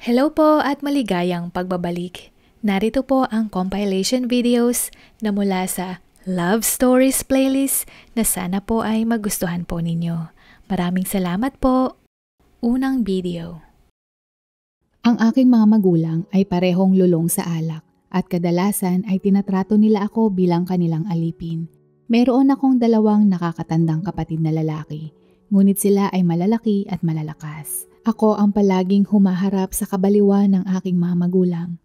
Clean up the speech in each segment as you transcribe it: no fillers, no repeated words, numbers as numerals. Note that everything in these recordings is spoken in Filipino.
Hello po at maligayang pagbabalik. Narito po ang compilation videos na mula sa Love Stories playlist na sana po ay magustuhan po ninyo. Maraming salamat po. Unang video. Ang aking mga magulang ay parehong lulong sa alak at kadalasan ay tinatrato nila ako bilang kanilang alipin. Meron akong dalawang nakakatandang kapatid na lalaki, ngunit sila ay malalaki at malalakas. Ako ang palaging humaharap sa kabaliwan ng aking mga magulang.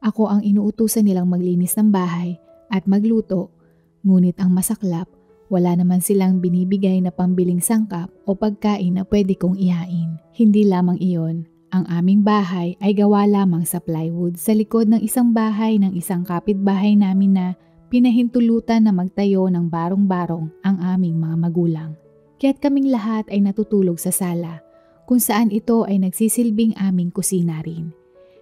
Ako ang inuutusan nilang maglinis ng bahay at magluto, ngunit ang masaklap, wala naman silang binibigay na pambiling sangkap o pagkain na pwede kong ihain. Hindi lamang iyon, ang aming bahay ay gawa lamang sa plywood sa likod ng isang bahay ng isang kapitbahay namin na pinahintulutan na magtayo ng barong-barong ang aming mga magulang. Kaya't kaming lahat ay natutulog sa sala, kung saan ito ay nagsisilbing aming kusina rin.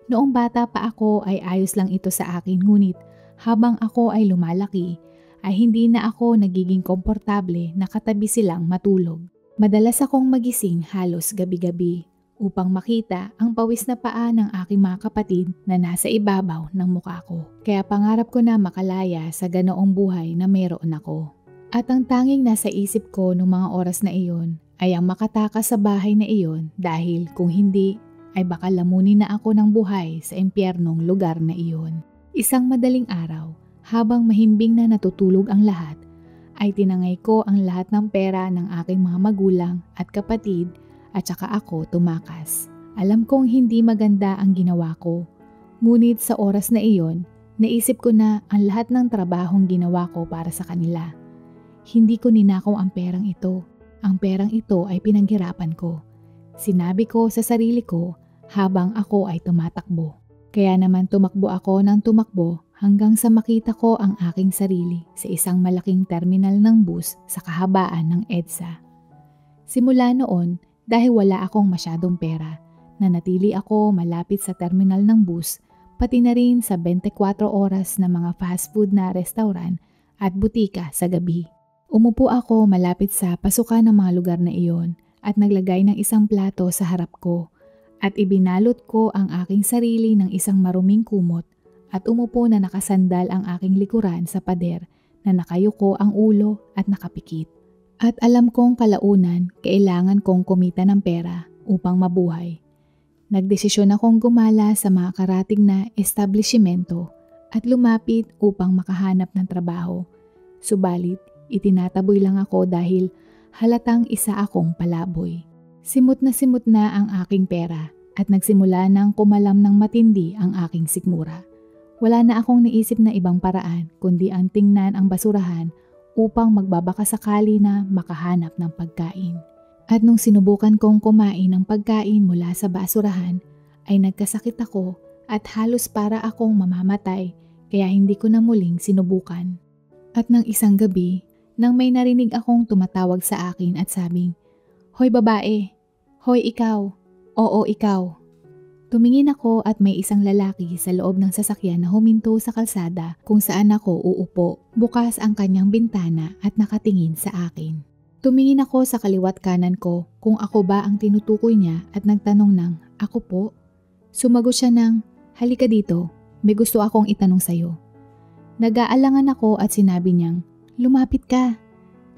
Noong bata pa ako ay ayos lang ito sa akin, ngunit habang ako ay lumalaki, ay hindi na ako nagiging komportable na katabi silang matulog. Madalas akong magising halos gabi-gabi upang makita ang pawis na paa ng aking mga kapatid na nasa ibabaw ng mukha ko. Kaya pangarap ko na makalaya sa ganoong buhay na meron ako. At ang tanging nasa isip ko noong mga oras na iyon ay ang makatakas sa bahay na iyon dahil kung hindi ay baka lamunin na ako ng buhay sa impyernong lugar na iyon. Isang madaling araw, habang mahimbing na natutulog ang lahat, ay tinangay ko ang lahat ng pera ng aking mga magulang at kapatid at saka ako tumakas. Alam kong hindi maganda ang ginawa ko, ngunit sa oras na iyon, naisip ko na ang lahat ng trabahong ginawa ko para sa kanila. Hindi ko ninakaw ang perang ito. Ang perang ito ay pinaghirapan ko. Sinabi ko sa sarili ko habang ako ay tumatakbo. Kaya naman tumakbo ako ng tumakbo hanggang sa makita ko ang aking sarili sa isang malaking terminal ng bus sa kahabaan ng EDSA. Simula noon, dahil wala akong masyadong pera, nanatili ako malapit sa terminal ng bus, pati na rin sa 24 oras na mga fast food na restaurant at butika sa gabi. Umupo ako malapit sa pasukan ng mga lugar na iyon at naglagay ng isang plato sa harap ko at ibinalot ko ang aking sarili ng isang maruming kumot at umupo na nakasandal ang aking likuran sa pader na nakayuko ang ulo at nakapikit. At alam kong kalaunan, kailangan kong kumita ng pera upang mabuhay. Nagdesisyon akong gumala sa mga karating na establishmento at lumapit upang makahanap ng trabaho. Subalit, itinataboy lang ako dahil halatang isa akong palaboy. Simot na ang aking pera at nagsimula ng kumalam ng matindi ang aking sikmura. Wala na akong naisip na ibang paraan kundi ang tingnan ang basurahan upang magbabaka sakali na makahanap ng pagkain. At nung sinubukan kong kumain ng pagkain mula sa basurahan, ay nagkasakit ako at halos para akong mamamatay kaya hindi ko na muling sinubukan. At nang isang gabi, nang may narinig akong tumatawag sa akin at sabing, "Hoy babae! Hoy ikaw! Oo ikaw!" Tumingin ako at may isang lalaki sa loob ng sasakyan na huminto sa kalsada kung saan ako uupo. Bukas ang kanyang bintana at nakatingin sa akin. Tumingin ako sa kaliwat kanan ko kung ako ba ang tinutukoy niya at nagtanong ng, "Ako po?" Sumagot siya ng, "Halika dito, may gusto akong itanong sa'yo." Nag-aalangan ako at sinabi niyang, "Lumapit ka."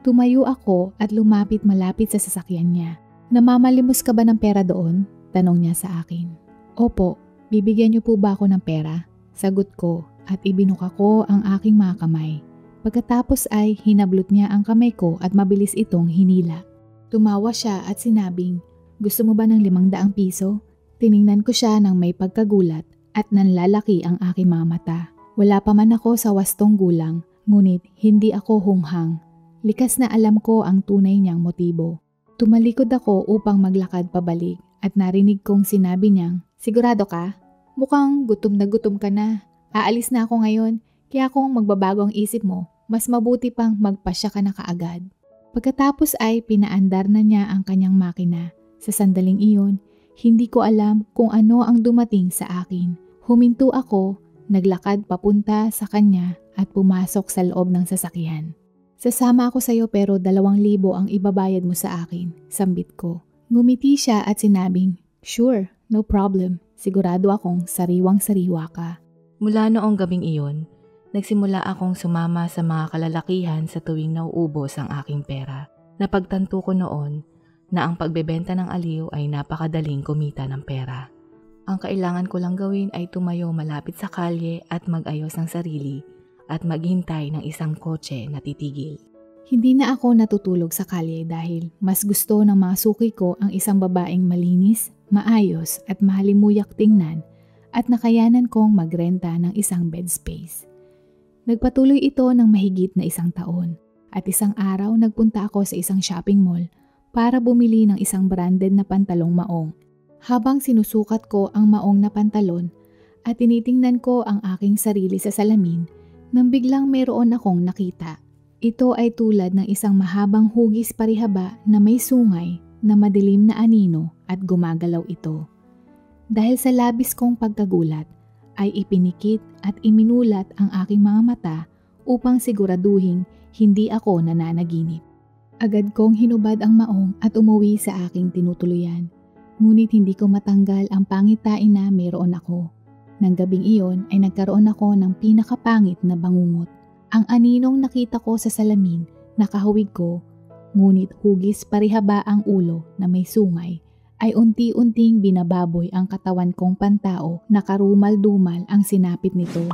Tumayo ako at lumapit malapit sa sasakyan niya. "Namamalimos ka ba ng pera doon?" Tanong niya sa akin. "Opo, bibigyan niyo po ba ako ng pera?" Sagot ko at ibinuka ko ang aking mga kamay. Pagkatapos ay hinablot niya ang kamay ko at mabilis itong hinila. Tumawa siya at sinabing, "Gusto mo ba ng 500 piso? Tiningnan ko siya ng may pagkagulat at nanlalaki ang aking mga mata. Wala pa man ako sa wastong gulang, ngunit hindi ako hunghang. Likas na alam ko ang tunay niyang motibo. Tumalikod ako upang maglakad pabalik at narinig kong sinabi niyang, "Sigurado ka? Mukhang gutom ka na. Aalis na ako ngayon, kaya kung magbabago ang isip mo, mas mabuti pang magpasya ka na kaagad." Pagkatapos ay pinaandar na niya ang kanyang makina. Sa sandaling iyon, hindi ko alam kung ano ang dumating sa akin. Huminto ako, naglakad papunta sa kanya at pumasok sa loob ng sasakyan. "Sasama ako sa iyo pero 2,000 ang ibabayad mo sa akin," sambit ko. Ngumiti siya at sinabing, "Sure, no problem. Sigurado akong sariwang-sariwa ka." Mula noong gabing iyon, nagsimula akong sumama sa mga kalalakihan sa tuwing nauubos ang aking pera. Napagtanto ko noon na ang pagbebenta ng aliw ay napakadaling kumita ng pera. Ang kailangan ko lang gawin ay tumayo malapit sa kalye at mag-ayos ng sarili at maghintay ng isang kotse na titigil. Hindi na ako natutulog sa kalye dahil mas gusto ng mga suki ko ang isang babaeng malinis, maayos at mahalimuyak tingnan at nakayanan kong magrenta ng isang bed space. Nagpatuloy ito ng mahigit na 1 taon at isang araw nagpunta ako sa isang shopping mall para bumili ng isang branded na pantalong maong. Habang sinusukat ko ang maong na pantalon at tinitingnan ko ang aking sarili sa salamin, nang biglang mayroon akong nakita. Ito ay tulad ng isang mahabang hugis parihaba na may sungay na madilim na anino at gumagalaw ito. Dahil sa labis kong pagkagulat, ay ipinikit at iminulat ang aking mga mata upang siguraduhin hindi ako nananaginip. Agad kong hinubad ang maong at umuwi sa aking tinutuluyan. Ngunit hindi ko matanggal ang pangitain na mayroon ako. Nang gabing iyon ay nagkaroon ako ng pinakapangit na bangungot. Ang aninong nakita ko sa salamin, nakahawig ko, ngunit hugis parihaba ang ulo na may sungay, ay unti-unting binababoy ang katawan kong pantao na karumal-dumal ang sinapit nito.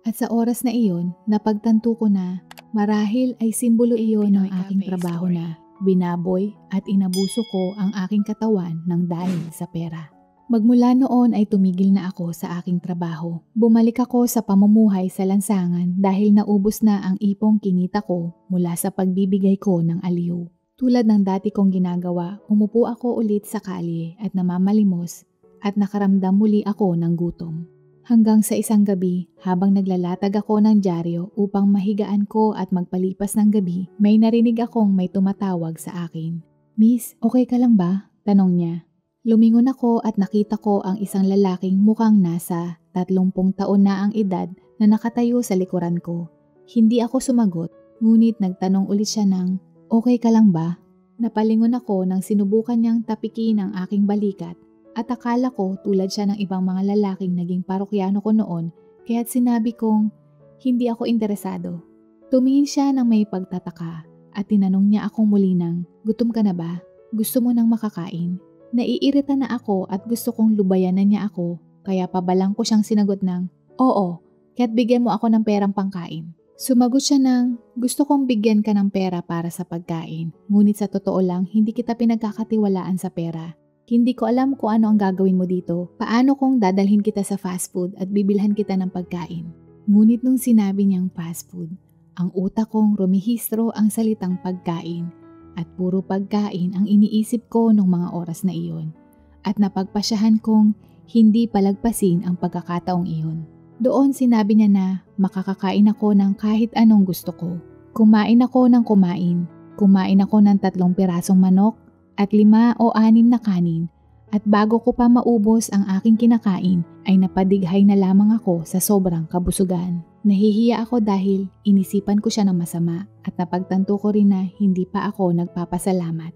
At sa oras na iyon, napagtanto ko na marahil ay simbolo iyon ng aking trabaho na binaboy at inabuso ko ang aking katawan ng dahil sa pera. Magmula noon ay tumigil na ako sa aking trabaho. Bumalik ako sa pamumuhay sa lansangan dahil naubos na ang ipong kinita ko mula sa pagbibigay ko ng aliw. Tulad ng dati kong ginagawa, umupo ako ulit sa kalye at namamalimos at nakaramdam muli ako ng gutom. Hanggang sa isang gabi, habang naglalatag ako ng dyaryo upang mahigaan ko at magpalipas ng gabi, may narinig akong may tumatawag sa akin. "Miss, okay ka lang ba?" tanong niya. Lumingon ako at nakita ko ang isang lalaking mukhang nasa 30 taon na ang edad na nakatayo sa likuran ko. Hindi ako sumagot, ngunit nagtanong ulit siya ng, "Okay ka lang ba?" Napalingon ako nang sinubukan niyang tapikin ang aking balikat at akala ko tulad siya ng ibang mga lalaking naging parokyano ko noon kaya't sinabi kong hindi ako interesado. Tumingin siya ng may pagtataka at tinanong niya akong muli ng, "Gutom ka na ba? Gusto mo nang makakain?" Naiirita na ako at gusto kong lubayanan niya ako, kaya pabalang ko siyang sinagot ng, "Oo, kaya't bigyan mo ako ng perang pangkain." Sumagot siya ng, "Gusto kong bigyan ka ng pera para sa pagkain, ngunit sa totoo lang hindi kita pinagkakatiwalaan sa pera. Hindi ko alam kung ano ang gagawin mo dito. Paano kung dadalhin kita sa fast food at bibilhan kita ng pagkain?" Ngunit nung sinabi niyang fast food, ang utak kong rumihistro ang salitang pagkain. At puro pagkain ang iniisip ko nung mga oras na iyon. At napagpasyahan kong hindi palagpasin ang pagkakataong iyon. Doon sinabi niya na makakakain ako ng kahit anong gusto ko. Kumain ako ng kumain. Kumain ako ng 3 pirasong manok at 5 o 6 na kanin. At bago ko pa maubos ang aking kinakain ay napadighay na lamang ako sa sobrang kabusugan. Nahihiya ako dahil inisipan ko siya ng masama at napagtanto ko rin na hindi pa ako nagpapasalamat.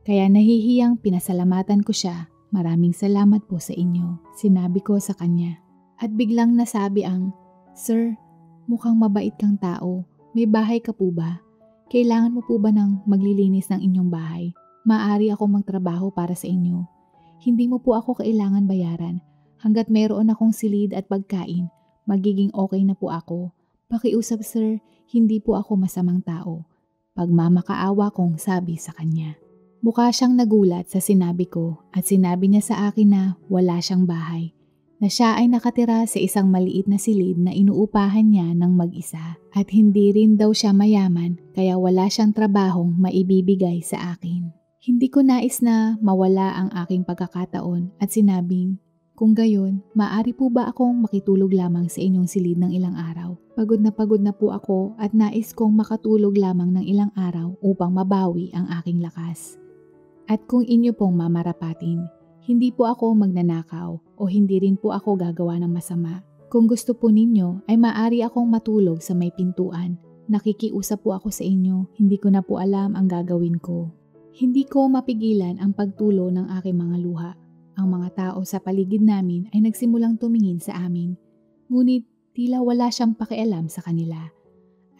Kaya nahihiyang pinasalamatan ko siya. "Maraming salamat po sa inyo," sinabi ko sa kanya. At biglang nasabi ang, "Sir, mukhang mabait kang tao. May bahay ka po ba? Kailangan mo po ba ng maglilinis ng inyong bahay? Maaari akong magtrabaho para sa inyo. Hindi mo po ako kailangan bayaran. Hanggat mayroon akong silid at pagkain, magiging okay na po ako. Pakiusap sir, hindi po ako masamang tao." Pagmamakaawa kong sabi sa kanya. Mukha siyang nagulat sa sinabi ko at sinabi niya sa akin na wala siyang bahay. Na siya ay nakatira sa isang maliit na silid na inuupahan niya ng mag-isa. At hindi rin daw siya mayaman kaya wala siyang trabahong maibibigay sa akin. Hindi ko nais na mawala ang aking pagkakataon at sinabing, "Kung gayon, maaari po ba akong makitulog lamang sa inyong silid ng ilang araw? Pagod na po ako at nais kong makatulog lamang ng ilang araw upang mabawi ang aking lakas. At kung inyo pong mamarapatin, hindi po ako magnanakaw o hindi rin po ako gagawa ng masama. Kung gusto po ninyo ay maaari akong matulog sa may pintuan. Nakikiusap po ako sa inyo, hindi ko na po alam ang gagawin ko." Hindi ko mapigilan ang pagtulo ng aking mga luha. Ang mga tao sa paligid namin ay nagsimulang tumingin sa amin. Ngunit tila wala siyang pakialam sa kanila.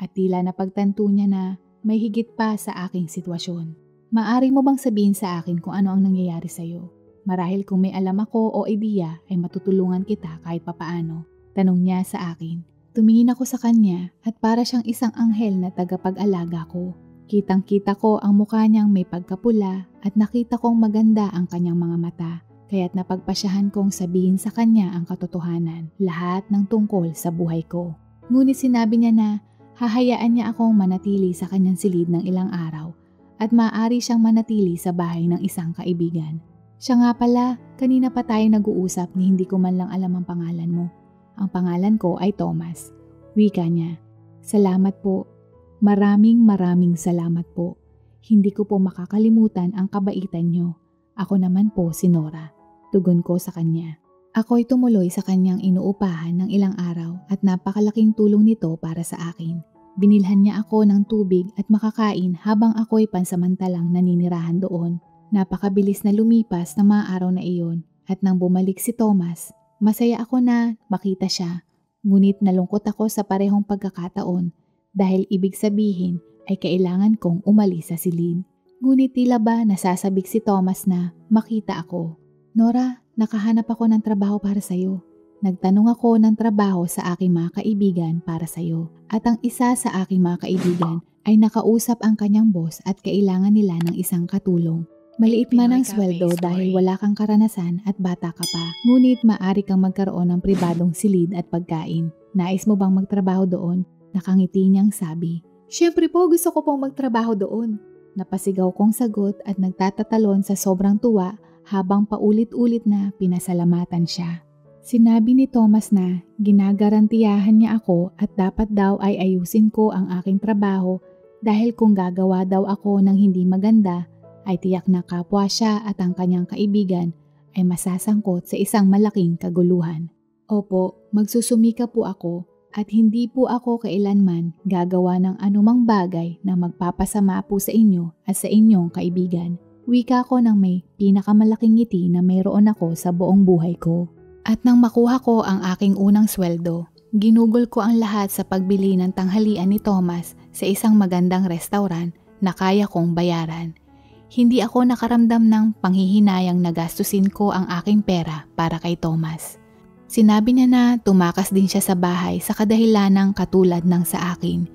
At tila napagtanto niya na may higit pa sa aking sitwasyon. Maari mo bang sabihin sa akin kung ano ang nangyayari sa iyo? Marahil kung may alam ako o ideya ay matutulungan kita kahit papaano. Tanong niya sa akin. Tumingin ako sa kanya at para siyang isang anghel na tagapag-alaga ko. Kitang-kita ko ang mukha niyang may pagkapula at nakita kong maganda ang kanyang mga mata. Kaya't napagpasyahan kong sabihin sa kanya ang katotohanan, lahat ng tungkol sa buhay ko. Ngunit sinabi niya na hahayaan niya akong manatili sa kanyang silid ng ilang araw at maaari siyang manatili sa bahay ng isang kaibigan. Siya nga pala, kanina pa tayo nag-uusap ni hindi ko man lang alam ang pangalan mo. Ang pangalan ko ay Thomas. Wika niya. Salamat po. Maraming salamat po. Hindi ko po makakalimutan ang kabaitan niyo. Ako naman po si Nora. Tugon ko sa kanya. Ako'y tumuloy sa kanyang inuupahan ng ilang araw at napakalaking tulong nito para sa akin. Binilhan niya ako ng tubig at makakain habang ako'y pansamantalang naninirahan doon. Napakabilis na lumipas ng mga araw na iyon at nang bumalik si Thomas, masaya ako na makita siya. Ngunit nalungkot ako sa parehong pagkakataon dahil ibig sabihin ay kailangan kong umalis sa silid. Ngunit tila ba nasasabik si Thomas na makita ako. Nora, nakahanap ako ng trabaho para sa'yo. Nagtanong ako ng trabaho sa aking mga kaibigan para sa'yo. At ang isa sa aking mga kaibigan ay nakausap ang kanyang boss at kailangan nila ng isang katulong. Maliit man ang sweldo dahil wala kang karanasan at bata ka pa. Ngunit maaari kang magkaroon ng pribadong silid at pagkain. Nais mo bang magtrabaho doon? Nakangiti niyang sabi. Siyempre po, gusto ko pong magtrabaho doon. Napasigaw kong sagot at nagtatatalon sa sobrang tuwa habang paulit-ulit na pinasalamatan siya. Sinabi ni Thomas na ginagarantiyahan niya ako at dapat daw ay ayusin ko ang aking trabaho dahil kung gagawa daw ako ng hindi maganda ay tiyak na kapwa siya at ang kanyang kaibigan ay masasangkot sa isang malaking kaguluhan. Opo, magsusumika po ako. At hindi po ako kailanman gagawa ng anumang bagay na magpapasama po sa inyo at sa inyong kaibigan. Wika ko ng may pinakamalaking ngiti na mayroon ako sa buong buhay ko. At nang makuha ko ang aking unang sweldo, ginugol ko ang lahat sa pagbili ng tanghalian ni Thomas sa isang magandang restaurant na kaya kong bayaran. Hindi ako nakaramdam ng panghihinayang na gastusin ko ang aking pera para kay Thomas. Sinabi niya na tumakas din siya sa bahay sa kadahilanang katulad ng sa akin.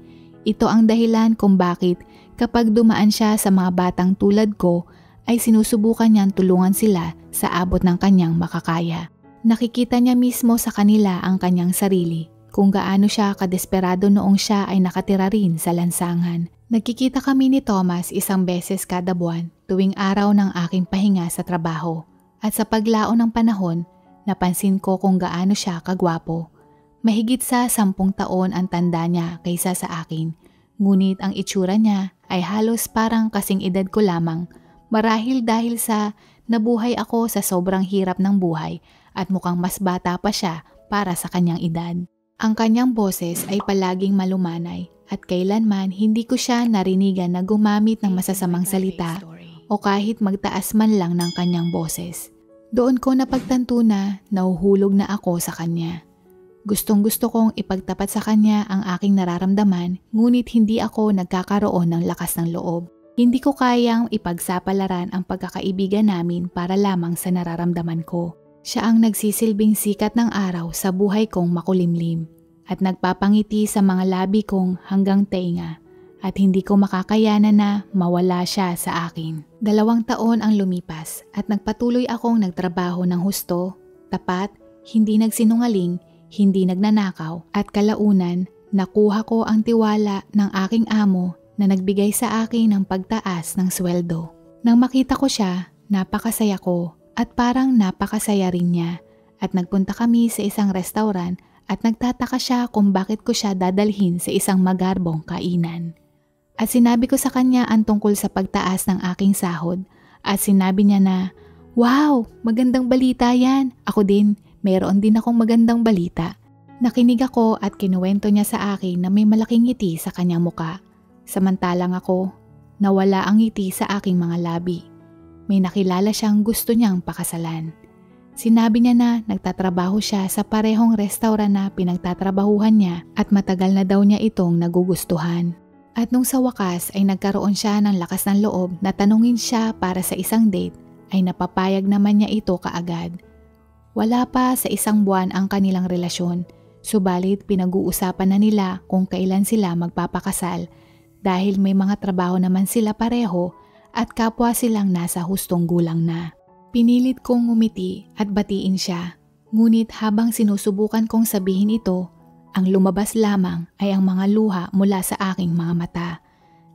Ito ang dahilan kung bakit kapag dumaan siya sa mga batang tulad ko ay sinusubukan niyang tulungan sila sa abot ng kanyang makakaya. Nakikita niya mismo sa kanila ang kanyang sarili kung gaano siya kadesperado noong siya ay nakatira rin sa lansangan. Nagkikita kami ni Thomas isang beses kada buwan tuwing araw ng aking pahinga sa trabaho. At sa paglaon ng panahon, napansin ko kung gaano siya kagwapo. Mahigit sa 10 taon ang tanda niya kaysa sa akin. Ngunit ang itsura niya ay halos parang kasing edad ko lamang. Marahil dahil sa nabuhay ako sa sobrang hirap ng buhay at mukhang mas bata pa siya para sa kanyang edad. Ang kanyang boses ay palaging malumanay at kailanman hindi ko siya narinigan na gumamit ng masasamang salita o kahit magtaas man lang ng kanyang boses. Doon ko napagtanto na nahuhulog na ako sa kanya. Gustong-gusto kong ipagtapat sa kanya ang aking nararamdaman ngunit hindi ako nagkakaroon ng lakas ng loob. Hindi ko kayang ipagsapalaran ang pagkakaibigan namin para lamang sa nararamdaman ko. Siya ang nagsisilbing sikat ng araw sa buhay kong makulimlim at nagpapangiti sa mga labi kong hanggang tenga. At hindi ko makakayanan na mawala siya sa akin. 2 taon ang lumipas at nagpatuloy akong nagtrabaho ng husto, tapat, hindi nagsinungaling, hindi nagnanakaw at kalaunan nakuha ko ang tiwala ng aking amo na nagbigay sa akin ng pagtaas ng sweldo. Nang makita ko siya, napakasaya ko at parang napakasaya rin niya at nagpunta kami sa isang restaurant at nagtataka siya kung bakit ko siya dadalhin sa isang magarbong kainan. At sinabi ko sa kanya ang tungkol sa pagtaas ng aking sahod at sinabi niya na, "Wow, magandang balita yan. Ako din, mayroon din akong magandang balita." Nakinig ako at kinuwento niya sa akin na may malaking ngiti sa kanyang muka. Samantalang ako, Nawala ang ngiti sa aking mga labi. May nakilala siyang gusto niyang pakasalan. Sinabi niya na nagtatrabaho siya sa parehong restaurant na pinagtatrabahuhan niya at matagal na daw niya itong nagugustuhan. At nung sa wakas ay nagkaroon siya ng lakas ng loob na tanungin siya para sa isang date, ay napapayag naman niya ito kaagad. Wala pa sa 1 buwan ang kanilang relasyon, subalit pinag-uusapan na nila kung kailan sila magpapakasal dahil may mga trabaho naman sila pareho at kapwa silang nasa hustong gulang na. Pinilit kong ngumiti at batiin siya, ngunit habang sinusubukan kong sabihin ito, ang lumabas lamang ay ang mga luha mula sa aking mga mata.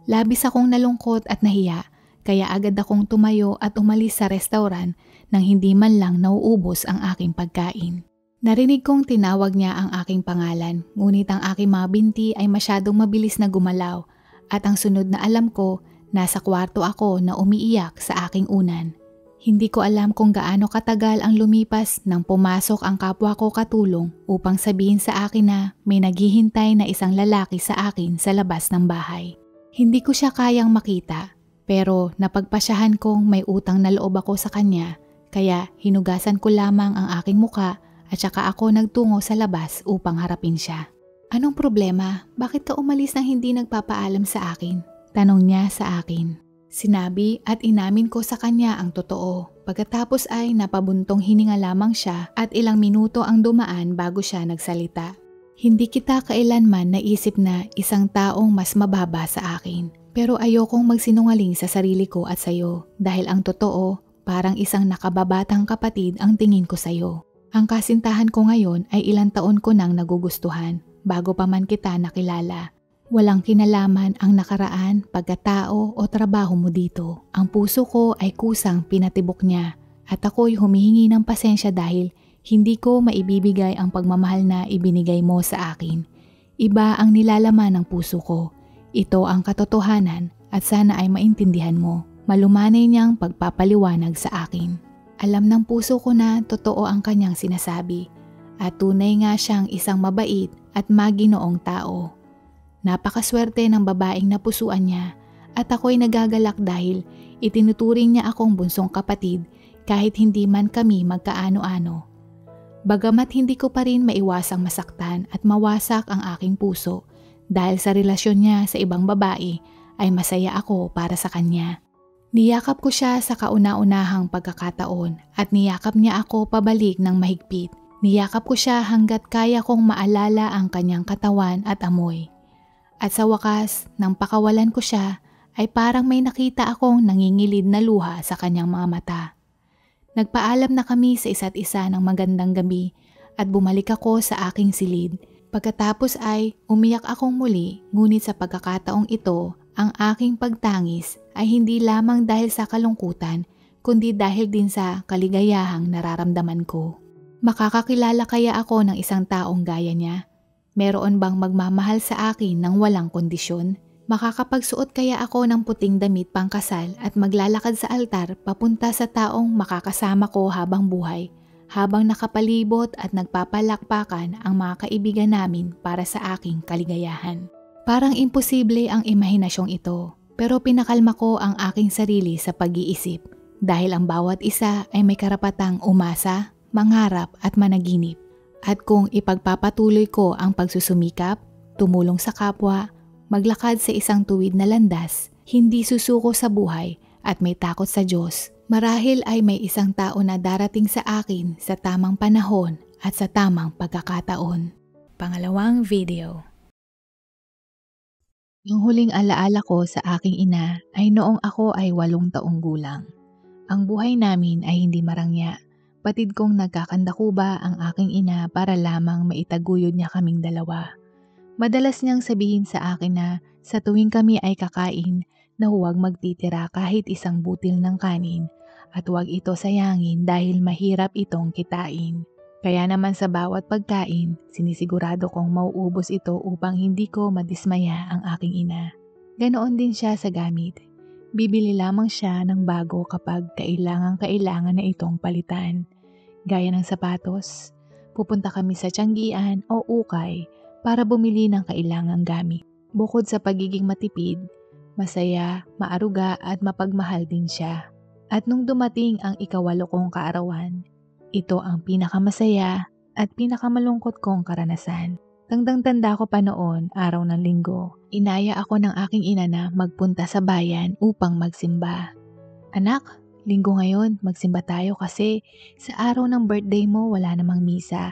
Labis akong nalungkot at nahiya, kaya agad akong tumayo at umalis sa restaurant nang hindi man lang nauubos ang aking pagkain. Narinig kong tinawag niya ang aking pangalan, ngunit ang aking mga binti ay masyadong mabilis na gumalaw at ang sunod na alam ko, nasa kwarto ako na umiiyak sa aking unan. Hindi ko alam kung gaano katagal ang lumipas nang pumasok ang kapwa ko katulong upang sabihin sa akin na may naghihintay na isang lalaki sa akin sa labas ng bahay. Hindi ko siya kayang makita, pero napagpasyahan kong may utang na loob ako sa kanya, kaya hinugasan ko lamang ang aking muka at saka ako nagtungo sa labas upang harapin siya. "Anong problema? Bakit ka umalis nang hindi nagpapaalam sa akin?" Tanong niya sa akin. Sinabi at inamin ko sa kanya ang totoo. Pagkatapos ay napabuntong hininga lamang siya at ilang minuto ang dumaan bago siya nagsalita. "Hindi kita kailanman naisip na isang taong mas mababa sa akin. Pero ayokong magsinungaling sa sarili ko at sayo dahil ang totoo, parang isang nakababatang kapatid ang tingin ko sayo. Ang kasintahan ko ngayon ay ilang taon ko nang nagugustuhan bago pa man kita nakilala. Walang kinalaman ang nakaraan, pagkatao o trabaho mo dito. Ang puso ko ay kusang pinatibok niya at ako'y humihingi ng pasensya dahil hindi ko maibibigay ang pagmamahal na ibinigay mo sa akin. Iba ang nilalaman ng puso ko. Ito ang katotohanan at sana ay maintindihan mo." Malumanay niyang pagpapaliwanag sa akin. Alam ng puso ko na totoo ang kanyang sinasabi at tunay nga siyang isang mabait at maginoong tao. Napakaswerte ng babaeng napusuan niya at ako'y nagagalak dahil itinuturing niya akong bunsong kapatid kahit hindi man kami magkaano-ano. Bagamat hindi ko pa rin maiwasang masaktan at mawasak ang aking puso dahil sa relasyon niya sa ibang babae ay masaya ako para sa kanya. Niyakap ko siya sa kauna-unahang pagkakataon at niyakap niya ako pabalik ng mahigpit. Niyakap ko siya hanggat kaya kong maalala ang kanyang katawan at amoy. At sa wakas, nang pakawalan ko siya, ay parang may nakita akong nangingilid na luha sa kanyang mga mata. Nagpaalam na kami sa isa't isa ng magandang gabi at bumalik ako sa aking silid. Pagkatapos ay umiyak akong muli, ngunit sa pagkakataong ito, ang aking pagtangis ay hindi lamang dahil sa kalungkutan, kundi dahil din sa kaligayahang nararamdaman ko. Makakakilala kaya ako ng isang taong gaya niya? Meron bang magmamahal sa akin ng walang kondisyon? Makakapagsuot kaya ako ng puting damit pangkasal at maglalakad sa altar papunta sa taong makakasama ko habang buhay, habang nakapalibot at nagpapalakpakan ang mga kaibigan namin para sa aking kaligayahan. Parang imposible ang imahinasyong ito, pero pinakalma ko ang aking sarili sa pag-iisip dahil ang bawat isa ay may karapatang umasa, mangarap at managinip. At kung ipagpapatuloy ko ang pagsusumikap, tumulong sa kapwa, maglakad sa isang tuwid na landas, hindi susuko sa buhay at may takot sa Diyos, marahil ay may isang tao na darating sa akin sa tamang panahon at sa tamang pagkakataon. Pangalawang video. Yung huling alaala ko sa aking ina ay noong ako ay 8 taong gulang. Ang buhay namin ay hindi marangya. Batid kong nagkakandakuba ang aking ina para lamang maitaguyod niya kaming dalawa. Madalas niyang sabihin sa akin na sa tuwing kami ay kakain na huwag magtitira kahit isang butil ng kanin at huwag ito sayangin dahil mahirap itong kitain. Kaya naman sa bawat pagkain, sinisigurado kong mauubos ito upang hindi ko madismaya ang aking ina. Ganoon din siya sa gamit. Bibili lamang siya ng bago kapag kailangan na itong palitan. Gaya ng sapatos, pupunta kami sa tiyanggian o ukay para bumili ng kailangang gamit. Bukod sa pagiging matipid, Masaya, maaruga at mapagmahal din siya. At nung dumating ang ika-8 kong kaarawan, ito ang pinakamasaya at pinakamalungkot kong karanasan. Tandang-tanda ko pa noon, araw ng linggo, inaya ako ng aking ina na magpunta sa bayan upang magsimba. Anak, linggo ngayon, magsimba tayo kasi sa araw ng birthday mo wala namang misa.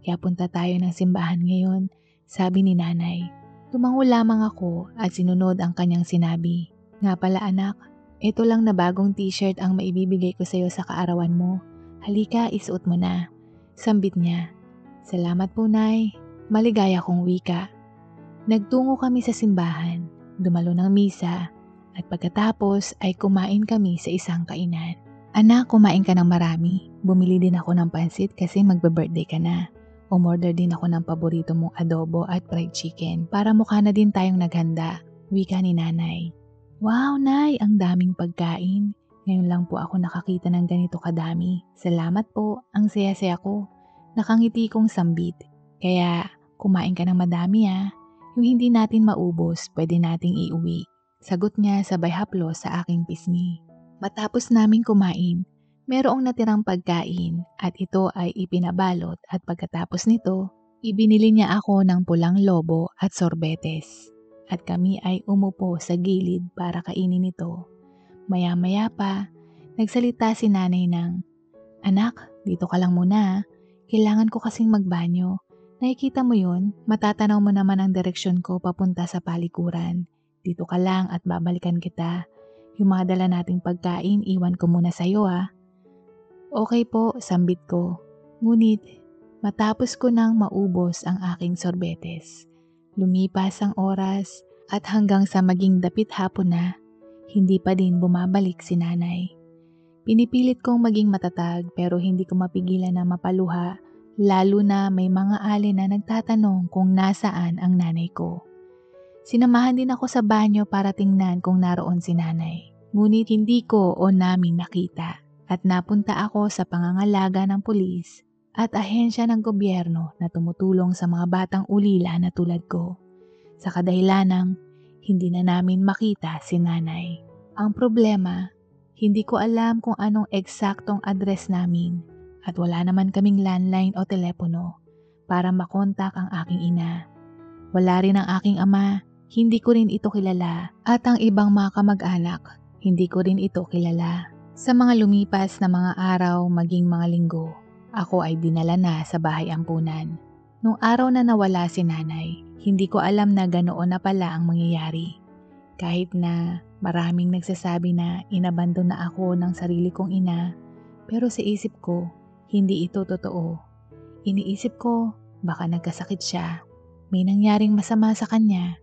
Kaya punta tayo ng simbahan ngayon, sabi ni nanay. Tumango lamang ako at sinunod ang kanyang sinabi. Nga pala anak, ito lang na bagong t-shirt ang maibibigay ko sa iyo sa kaarawan mo. Halika, isuot mo na. Sambit niya. Salamat po, Nay. Maligaya kong wika. Nagtungo kami sa simbahan, dumalo ng misa, at pagkatapos ay kumain kami sa isang kainan. Anak, kumain ka ng marami. Bumili din ako ng pansit kasi magbe-birthday ka na. Umorder din ako ng paborito mong adobo at fried chicken para mukha na din tayong naghanda. Wika ni nanay. Wow, Nay, ang daming pagkain. Ngayon lang po ako nakakita ng ganito kadami. Salamat po, ang saya-saya ko. Nakangiti kong sambit. Kaya kumain ka ng madami ah. Yung hindi natin maubos, pwede nating iuwi. Sagot niya sabay haplos sa aking pisngi. Matapos naming kumain, merong natirang pagkain at ito ay ipinabalot at pagkatapos nito, ibinili niya ako ng pulang lobo at sorbetes. At kami ay umupo sa gilid para kainin ito. Maya-maya pa, nagsalita si nanay ng, Anak, dito ka lang muna. Kailangan ko kasing magbanyo. Nakikita mo yun? Matatanaw mo naman ang direksyon ko papunta sa palikuran. Dito ka lang at babalikan kita. Yung mga dala nating pagkain, iwan ko muna sa'yo ah. Okay po, sambit ko. Ngunit, matapos ko nang maubos ang aking sorbetes. Lumipas ang oras at hanggang sa maging dapit hapon na, hindi pa din bumabalik si nanay. Pinipilit kong maging matatag pero hindi ko mapigilan na mapaluha, lalo na may mga alin na nagtatanong kung nasaan ang nanay ko. Sinamahan din ako sa banyo para tingnan kung naroon si nanay. Ngunit hindi ko o namin nakita at napunta ako sa pangangalaga ng pulis at ahensya ng gobyerno na tumutulong sa mga batang ulila na tulad ko. Sa kadahilanang hindi na namin makita si nanay. Ang problema, hindi ko alam kung anong eksaktong address namin at wala naman kaming landline o telepono para makontak ang aking ina. Wala rin ang aking ama, hindi ko rin ito kilala at ang ibang mga kamag-anak, hindi ko rin ito kilala. Sa mga lumipas na mga araw maging mga linggo, ako ay dinala na sa bahay ampunan. Nung araw na nawala si nanay, hindi ko alam na ganoon na pala ang mangyayari. Kahit na maraming nagsasabi na inabandon na ako ng sarili kong ina, pero sa isip ko, hindi ito totoo. Iniisip ko, baka nagkasakit siya, may nangyaring masama sa kanya,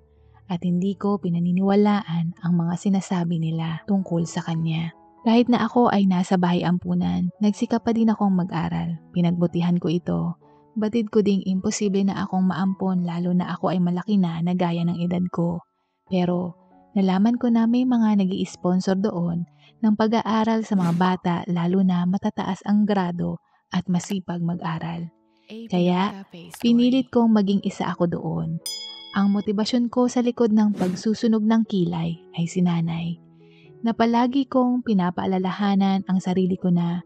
at hindi ko pinaniniwalaan ang mga sinasabi nila tungkol sa kanya. Kahit na ako ay nasa bahay ampunan, nagsikap pa din akong mag-aral. Pinagbutihan ko ito. Batid ko ding imposible na akong maampon lalo na ako ay malaki na gaya ng edad ko. Pero nalaman ko na may mga nag-i-sponsor doon ng pag-aaral sa mga bata lalo na matataas ang grado at masipag mag-aral. Kaya pinilit kong maging isa ako doon. Ang motibasyon ko sa likod ng pagsusunog ng kilay ay si nanay. Na palagi kong pinapaalalahanan ang sarili ko na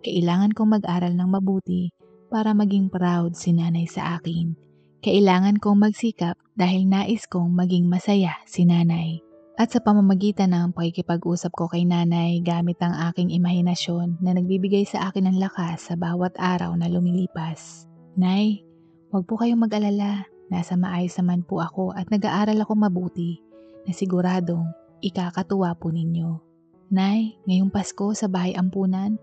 kailangan kong mag-aral ng mabuti para maging proud si nanay sa akin. Kailangan kong magsikap dahil nais kong maging masaya si nanay. At sa pamamagitan ng pakikipag-usap ko kay nanay gamit ang aking imahinasyon na nagbibigay sa akin ng lakas sa bawat araw na lumilipas. Nay, huwag po kayong mag-alala. Nasa maayos naman po ako at nag-aaral ako mabuti na siguradong ikakatuwa po ninyo. Nay, ngayong Pasko sa bahay ampunan,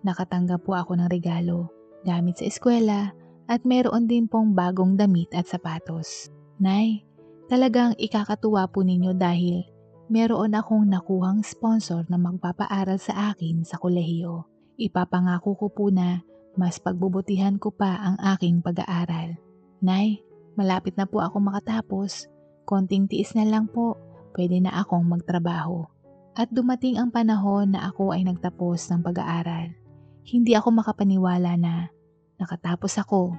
nakatanggap po ako ng regalo, gamit sa eskwela at meron din pong bagong damit at sapatos. Nay, talagang ikakatuwa po ninyo dahil meron akong nakuhang sponsor na magpapaaral sa akin sa kolehiyo. Ipapangako ko po na mas pagbubutihan ko pa ang aking pag-aaral. Nay, malapit na po ako makatapos. Konting tiis na lang po. Pwede na akong magtrabaho. At dumating ang panahon na ako ay nagtapos ng pag-aaral. Hindi ako makapaniwala na nakatapos ako.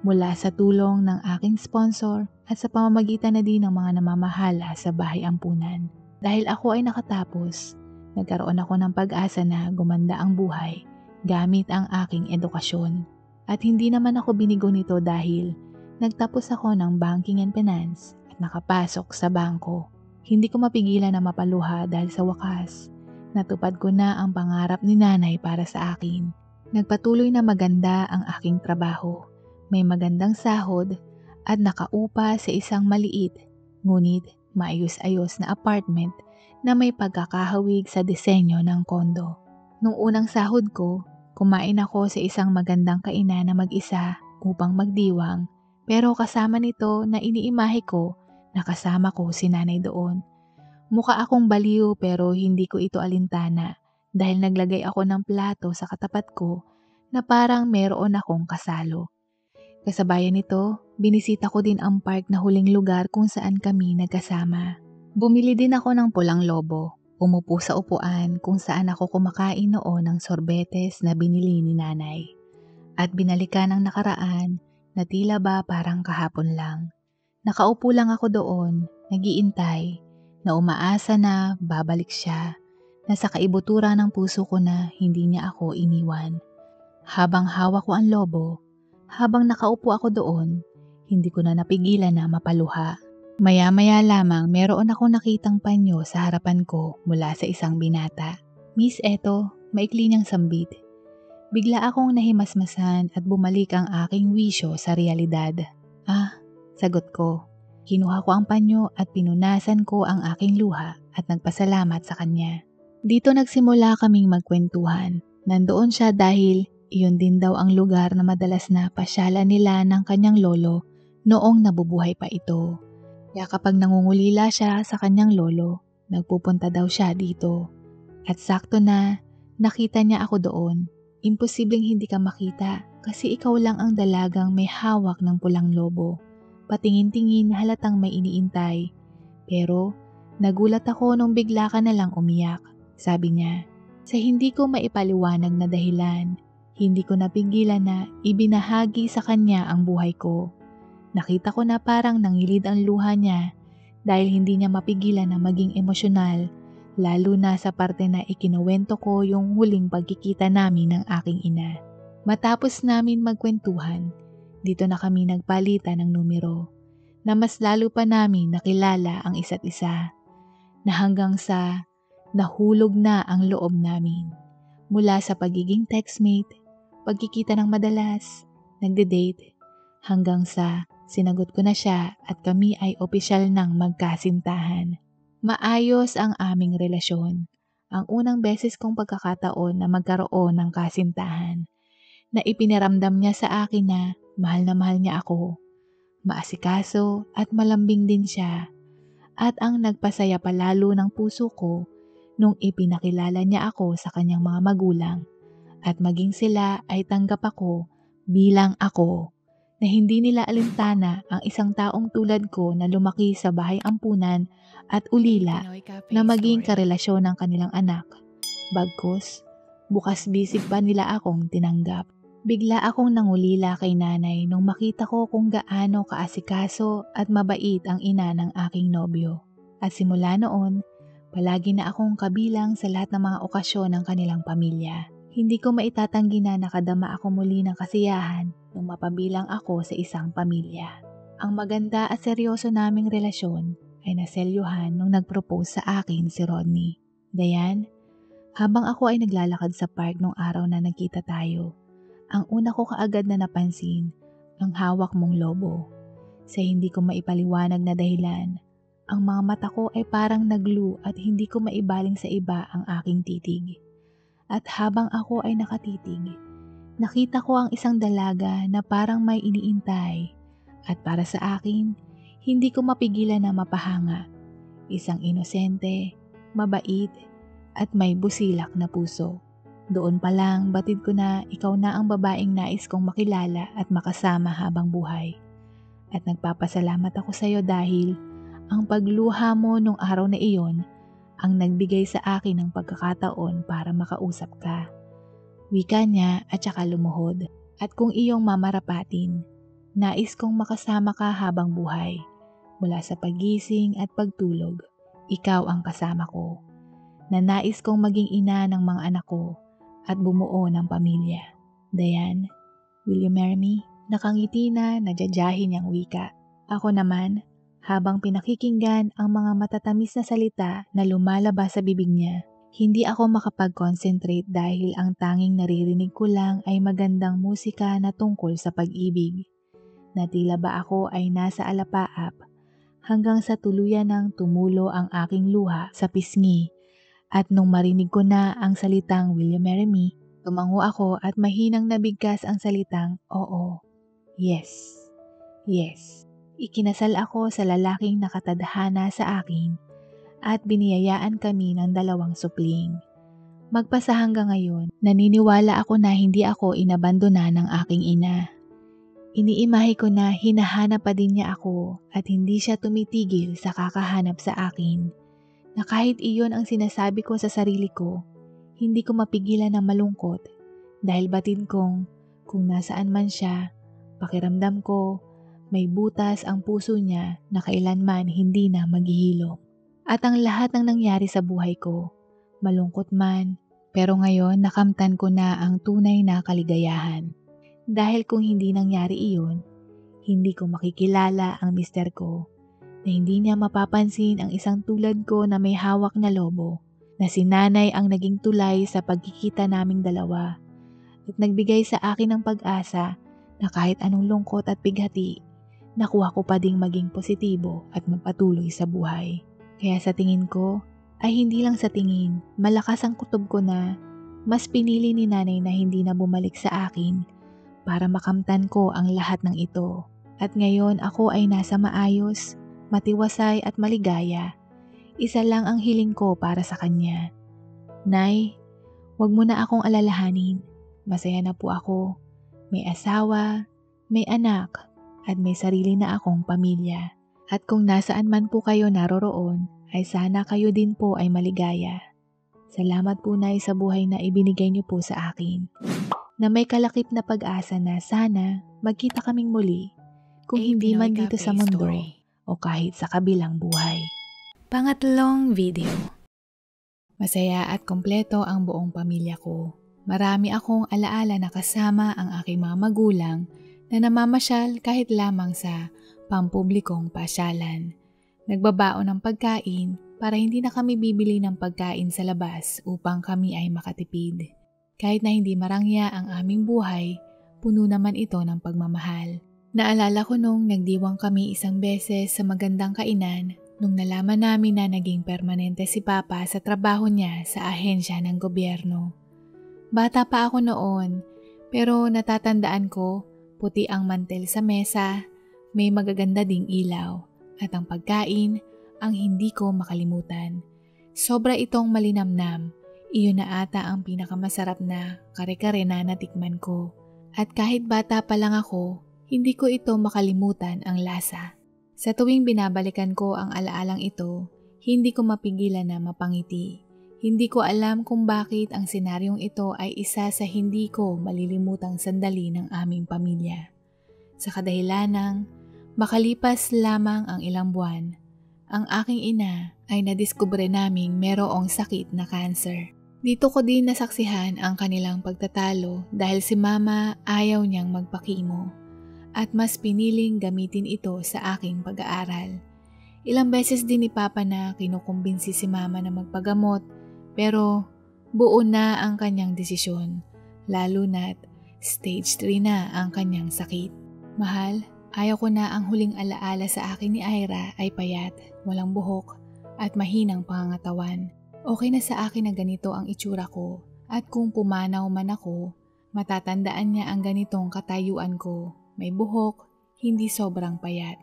Mula sa tulong ng aking sponsor at sa pamamagitan na din ng mga namamahala sa bahay ampunan. Dahil ako ay nakatapos, nagkaroon ako ng pag-asa na gumanda ang buhay gamit ang aking edukasyon. At hindi naman ako binigo nito dahil nagtapos ako ng banking and finance at nakapasok sa bangko. Hindi ko mapigilan na mapaluha dahil sa wakas, natupad ko na ang pangarap ni nanay para sa akin. Nagpatuloy na maganda ang aking trabaho. May magandang sahod at nakaupa sa isang maliit ngunit maayos-ayos na apartment na may pagkakahawig sa disenyo ng kondo. Nung unang sahod ko, kumain ako sa isang magandang kainan na mag-isa upang magdiwang, pero kasama nito na iniimahe ko na kasama ko si nanay doon. Mukha akong baliw pero hindi ko ito alintana dahil naglagay ako ng plato sa katapat ko na parang meron akong kasalo. Kasabayan nito, binisita ko din ang park na huling lugar kung saan kami nagkasama. Bumili din ako ng pulang lobo. Umupo sa upuan kung saan ako kumakain noon ng sorbetes na binili ni nanay. At binalikan ng nakaraan na tila ba parang kahapon lang. Nakaupo lang ako doon, nag-iintay, na umaasa na babalik siya. Nasa kaibutura ng puso ko na hindi niya ako iniwan. Habang hawak ko ang lobo, habang nakaupo ako doon, hindi ko na napigilan na mapaluha. Maya-maya lamang meron akong nakitang panyo sa harapan ko mula sa isang binata. Miss, eto, maikli niyang sambit. Bigla akong nahimasmasan at bumalik ang aking wisyo sa realidad. Ah, sagot ko. Kinuha ko ang panyo at pinunasan ko ang aking luha at nagpasalamat sa kanya. Dito nagsimula kaming magkwentuhan. Nandoon siya dahil iyon din daw ang lugar na madalas na pasyalan nila ng kanyang lolo noong nabubuhay pa ito. Kaya kapag nangungulila siya sa kanyang lolo, nagpupunta daw siya dito. At sakto na nakita niya ako doon. Imposibleng hindi ka makita kasi ikaw lang ang dalagang may hawak ng pulang lobo. Patingin-tingin halatang may iniintay. Pero nagulat ako nung bigla ka na lang umiyak. Sabi niya, sa hindi ko maipaliwanag na dahilan, hindi ko napigilan na ibinahagi sa kanya ang buhay ko. Nakita ko na parang nangilid ang luha niya dahil hindi niya mapigilan na maging emosyonal, lalo na sa parte na ikinuwento ko yung huling pagkikita namin ng aking ina. Matapos namin magkwentuhan, dito na kami nagpalitan ng numero, na mas lalo pa namin nakilala ang isa't isa, na hanggang sa nahulog na ang loob namin. Mula sa pagiging textmate, pagkikita ng madalas, nagde-date, hanggang sa sinagot ko na siya at kami ay opisyal ng magkasintahan. Maayos ang aming relasyon. Ang unang beses kong pagkakataon na magkaroon ng kasintahan. Na ipiniramdam niya sa akin na mahal niya ako. Maasikaso at malambing din siya. At ang nagpasaya palalo ng puso ko nung ipinakilala niya ako sa kanyang mga magulang. At maging sila ay tanggap ako bilang ako. Na hindi nila alintana ang isang taong tulad ko na lumaki sa bahay ampunan at ulila na maging karelasyon ng kanilang anak. Bagkus, bukas bisig pa nila akong tinanggap. Bigla akong nangulila kay nanay nung makita ko kung gaano kaasikaso at mabait ang ina ng aking nobyo. At simula noon, palagi na akong kabilang sa lahat ng mga okasyon ng kanilang pamilya. Hindi ko maitatanggi na nakadama ako muli ng kasiyahan nung mapabilang ako sa isang pamilya. Ang maganda at seryoso naming relasyon ay naselyuhan nung nag-propose sa akin si Rodney. Dayan, habang ako ay naglalakad sa park nung araw na nagkita tayo, ang una ko kaagad na napansin, ang hawak mong lobo. Sa hindi ko maipaliwanag na dahilan, ang mga mata ko ay parang naglu at hindi ko maibaling sa iba ang aking titig. At habang ako ay nakatitig, nakita ko ang isang dalaga na parang may iniintay. At para sa akin, hindi ko mapigilan na mapahanga. Isang inosente, mabait, at may busilak na puso. Doon pa lang batid ko na ikaw na ang babaeng nais kong makilala at makasama habang buhay. At nagpapasalamat ako sa iyo dahil ang pagluha mo nung araw na iyon ang nagbigay sa akin ng pagkakataon para makausap ka. Wika niya at saka lumuhod. At kung iyong mamarapatin, nais kong makasama ka habang buhay, mula sa pagising at pagtulog. ikaw ang kasama ko. Na nais kong maging ina ng mga anak ko at bumuo ng pamilya. Diane, will you marry me? Nakangiti na nadyajahin niyang wika. Ako naman, habang pinakikinggan ang mga matatamis na salita na lumalabas sa bibig niya, hindi ako makapag-concentrate dahil ang tanging naririnig ko lang ay magandang musika na tungkol sa pag-ibig. Na tila ba ako ay nasa alapaap hanggang sa tuluyan ng tumulo ang aking luha sa pisngi. At nung marinig ko na ang salitang "Will you marry me?", tumango ako at mahinang nabigkas ang salitang "Oo, yes, yes." Ikinasal ako sa lalaking nakatadhana sa akin at biniyayaan kami ng 2 supling. Magpasa hanggang ngayon, naniniwala ako na hindi ako inabandona ng aking ina. Iniimahe ko na hinahanap pa din niya ako at hindi siya tumitigil sa kakahanap sa akin. Na kahit iyon ang sinasabi ko sa sarili ko, hindi ko mapigilan ng malungkot dahil batid kong kung nasaan man siya, pakiramdam ko may butas ang puso niya na kailanman hindi na maghihilom. At ang lahat ng nangyari sa buhay ko, malungkot man, pero ngayon nakamtan ko na ang tunay na kaligayahan. Dahil kung hindi nangyari iyon, hindi ko makikilala ang mister ko. Na hindi niya mapapansin ang isang tulad ko na may hawak na lobo, na si nanay ang naging tulay sa pagkikita naming dalawa at nagbigay sa akin ng pag-asa na kahit anong lungkot at bighati, nakuha ko pa ding maging positibo at magpatuloy sa buhay. Kaya sa tingin ko, ay hindi lang sa tingin, malakas ang kutob ko na mas pinili ni nanay na hindi na bumalik sa akin para makamtan ko ang lahat ng ito. At ngayon ako ay nasa maayos, matiwasay at maligaya. Isa lang ang hiling ko para sa kanya. Nay, wag mo na akong alalahanin. Masaya na po ako. May asawa, may anak, at may sarili na akong pamilya. At kung nasaan man po kayo naroroon, ay sana kayo din po ay maligaya. Salamat po Nay sa buhay na ibinigay niyo po sa akin. Na may kalakip na pag-asa na sana magkita kaming muli kung hindi man dito sa mundo o kahit sa kabilang buhay. Pangatlong video. Masaya at kompleto ang buong pamilya ko. Marami akong alaala na kasama ang aking mga magulang na namamasyal kahit lamang sa pampublikong pasyalan. Nagbabaon ng pagkain para hindi na kami bibili ng pagkain sa labas upang kami ay makatipid. Kahit na hindi marangya ang aming buhay, puno naman ito ng pagmamahal. Naalala ko nung nagdiwang kami isang beses sa magandang kainan nung nalaman namin na naging permanente si Papa sa trabaho niya sa ahensya ng gobyerno. Bata pa ako noon, pero natatandaan ko puti ang mantel sa mesa, may magaganda ding ilaw, at ang pagkain ang hindi ko makalimutan. Sobra itong malinamnam, iyon na ata ang pinakamasarap na kare-kare na natikman ko. At kahit bata pa lang ako, hindi ko ito makalimutan ang lasa. Sa tuwing binabalikan ko ang alaalang ito, hindi ko mapigilan na mapangiti. Hindi ko alam kung bakit ang senaryong ito ay isa sa hindi ko malilimutang sandali ng aming pamilya. Sa kadahilanang, makalipas lamang ang ilang buwan, ang aking ina ay nadiskubre naming merong sakit na cancer. Dito ko din nasaksihan ang kanilang pagtatalo dahil si Mama ayaw niyang magpakimo. At mas piniling gamitin ito sa aking pag-aaral. Ilang beses din ni Papa na kinukumbinsi si Mama na magpagamot pero buo na ang kanyang desisyon, lalo na't stage 3 na ang kanyang sakit. Mahal, ayaw ko na ang huling alaala sa akin ni Ira ay payat, walang buhok at mahinang pangangatawan. Okay na sa akin na ganito ang itsura ko at kung pumanaw man ako, matatandaan niya ang ganitong katayuan ko. May buhok, hindi sobrang payat.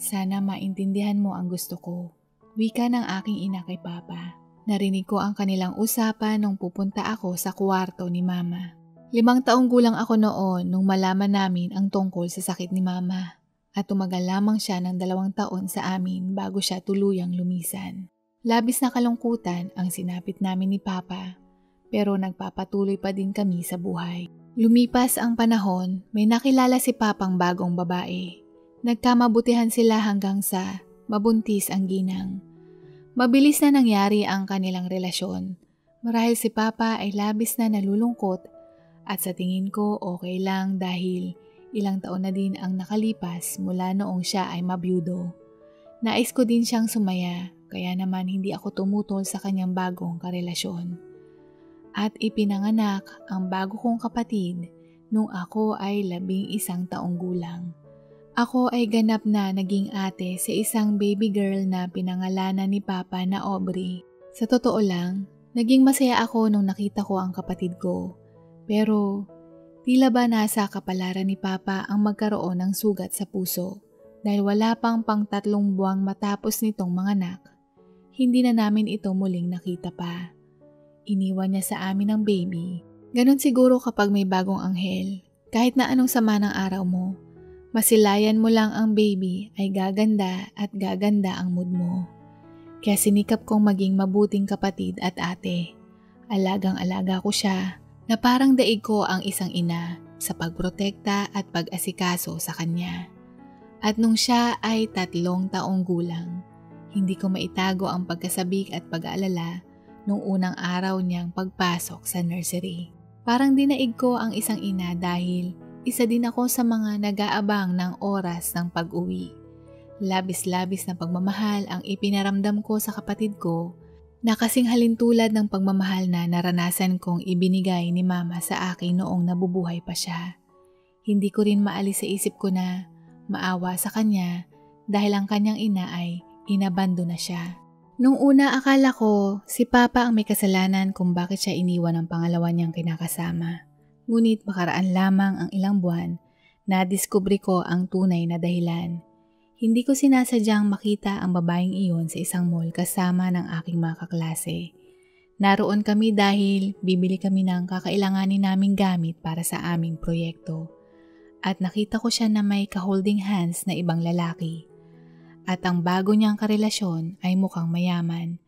Sana maintindihan mo ang gusto ko. Wika ng aking ina kay Papa. Narinig ko ang kanilang usapan nung pupunta ako sa kwarto ni Mama. 5 taong gulang ako noon nung malaman namin ang tungkol sa sakit ni Mama. At tumagal lamang siya ng 2 taon sa amin bago siya tuluyang lumisan. Labis na kalungkutan ang sinapit namin ni Papa, pero nagpapatuloy pa din kami sa buhay. Lumipas ang panahon, may nakilala si Papang bagong babae. Nagkamabutihan sila hanggang sa mabuntis ang ginang. Mabilis na nangyari ang kanilang relasyon. Marahil si Papa ay labis na nalulungkot at sa tingin ko okay lang dahil ilang taon na din ang nakalipas mula noong siya ay mabiyudo. Nais ko din siyang sumaya kaya naman hindi ako tumutol sa kanyang bagong karelasyon. At ipinanganak ang bago kong kapatid nung ako ay 11 taong gulang. Ako ay ganap na naging ate sa isang baby girl na pinangalanan ni Papa na Aubrey. Sa totoo lang, naging masaya ako nung nakita ko ang kapatid ko. Pero tila ba nasa kapalaran ni Papa ang magkaroon ng sugat sa puso dahil wala pang 3 buwang matapos nitong manganak. Hindi na namin ito muling nakita pa. Iniwan niya sa amin ang baby. Ganon siguro kapag may bagong anghel. Kahit na anong sama ng araw mo, masilayan mo lang ang baby ay gaganda at gaganda ang mood mo. Kaya sinikap kong maging mabuting kapatid at ate. Alagang-alaga ko siya na parang daig ko ang isang ina sa pagprotekta at pag-asikaso sa kanya. At nung siya ay 3 taong gulang, hindi ko maitago ang pagkasabik at pag-aalala nung unang araw niyang pagpasok sa nursery. Parang dinaig ko ang isang ina dahil isa din ako sa mga nag-aabang ng oras ng pag-uwi. Labis-labis na pagmamahal ang ipinaramdam ko sa kapatid ko na kasing halintulad ng pagmamahal na naranasan kong ibinigay ni Mama sa akin noong nabubuhay pa siya. Hindi ko rin maalis sa isip ko na maawa sa kanya dahil ang kanyang ina ay inabando na siya. Nung una akala ko si Papa ang may kasalanan kung bakit siya iniwan ng pangalawa niyang kinakasama. Ngunit makaraan lamang ang ilang buwan na diskubre ko ang tunay na dahilan. Hindi ko sinasadyang makita ang babaeng iyon sa isang mall kasama ng aking mga kaklase. Naroon kami dahil bibili kami ng kakailanganin naming gamit para sa aming proyekto. At nakita ko siya na may ka-holding hands na ibang lalaki. At ang bago niyang karelasyon ay mukhang mayaman.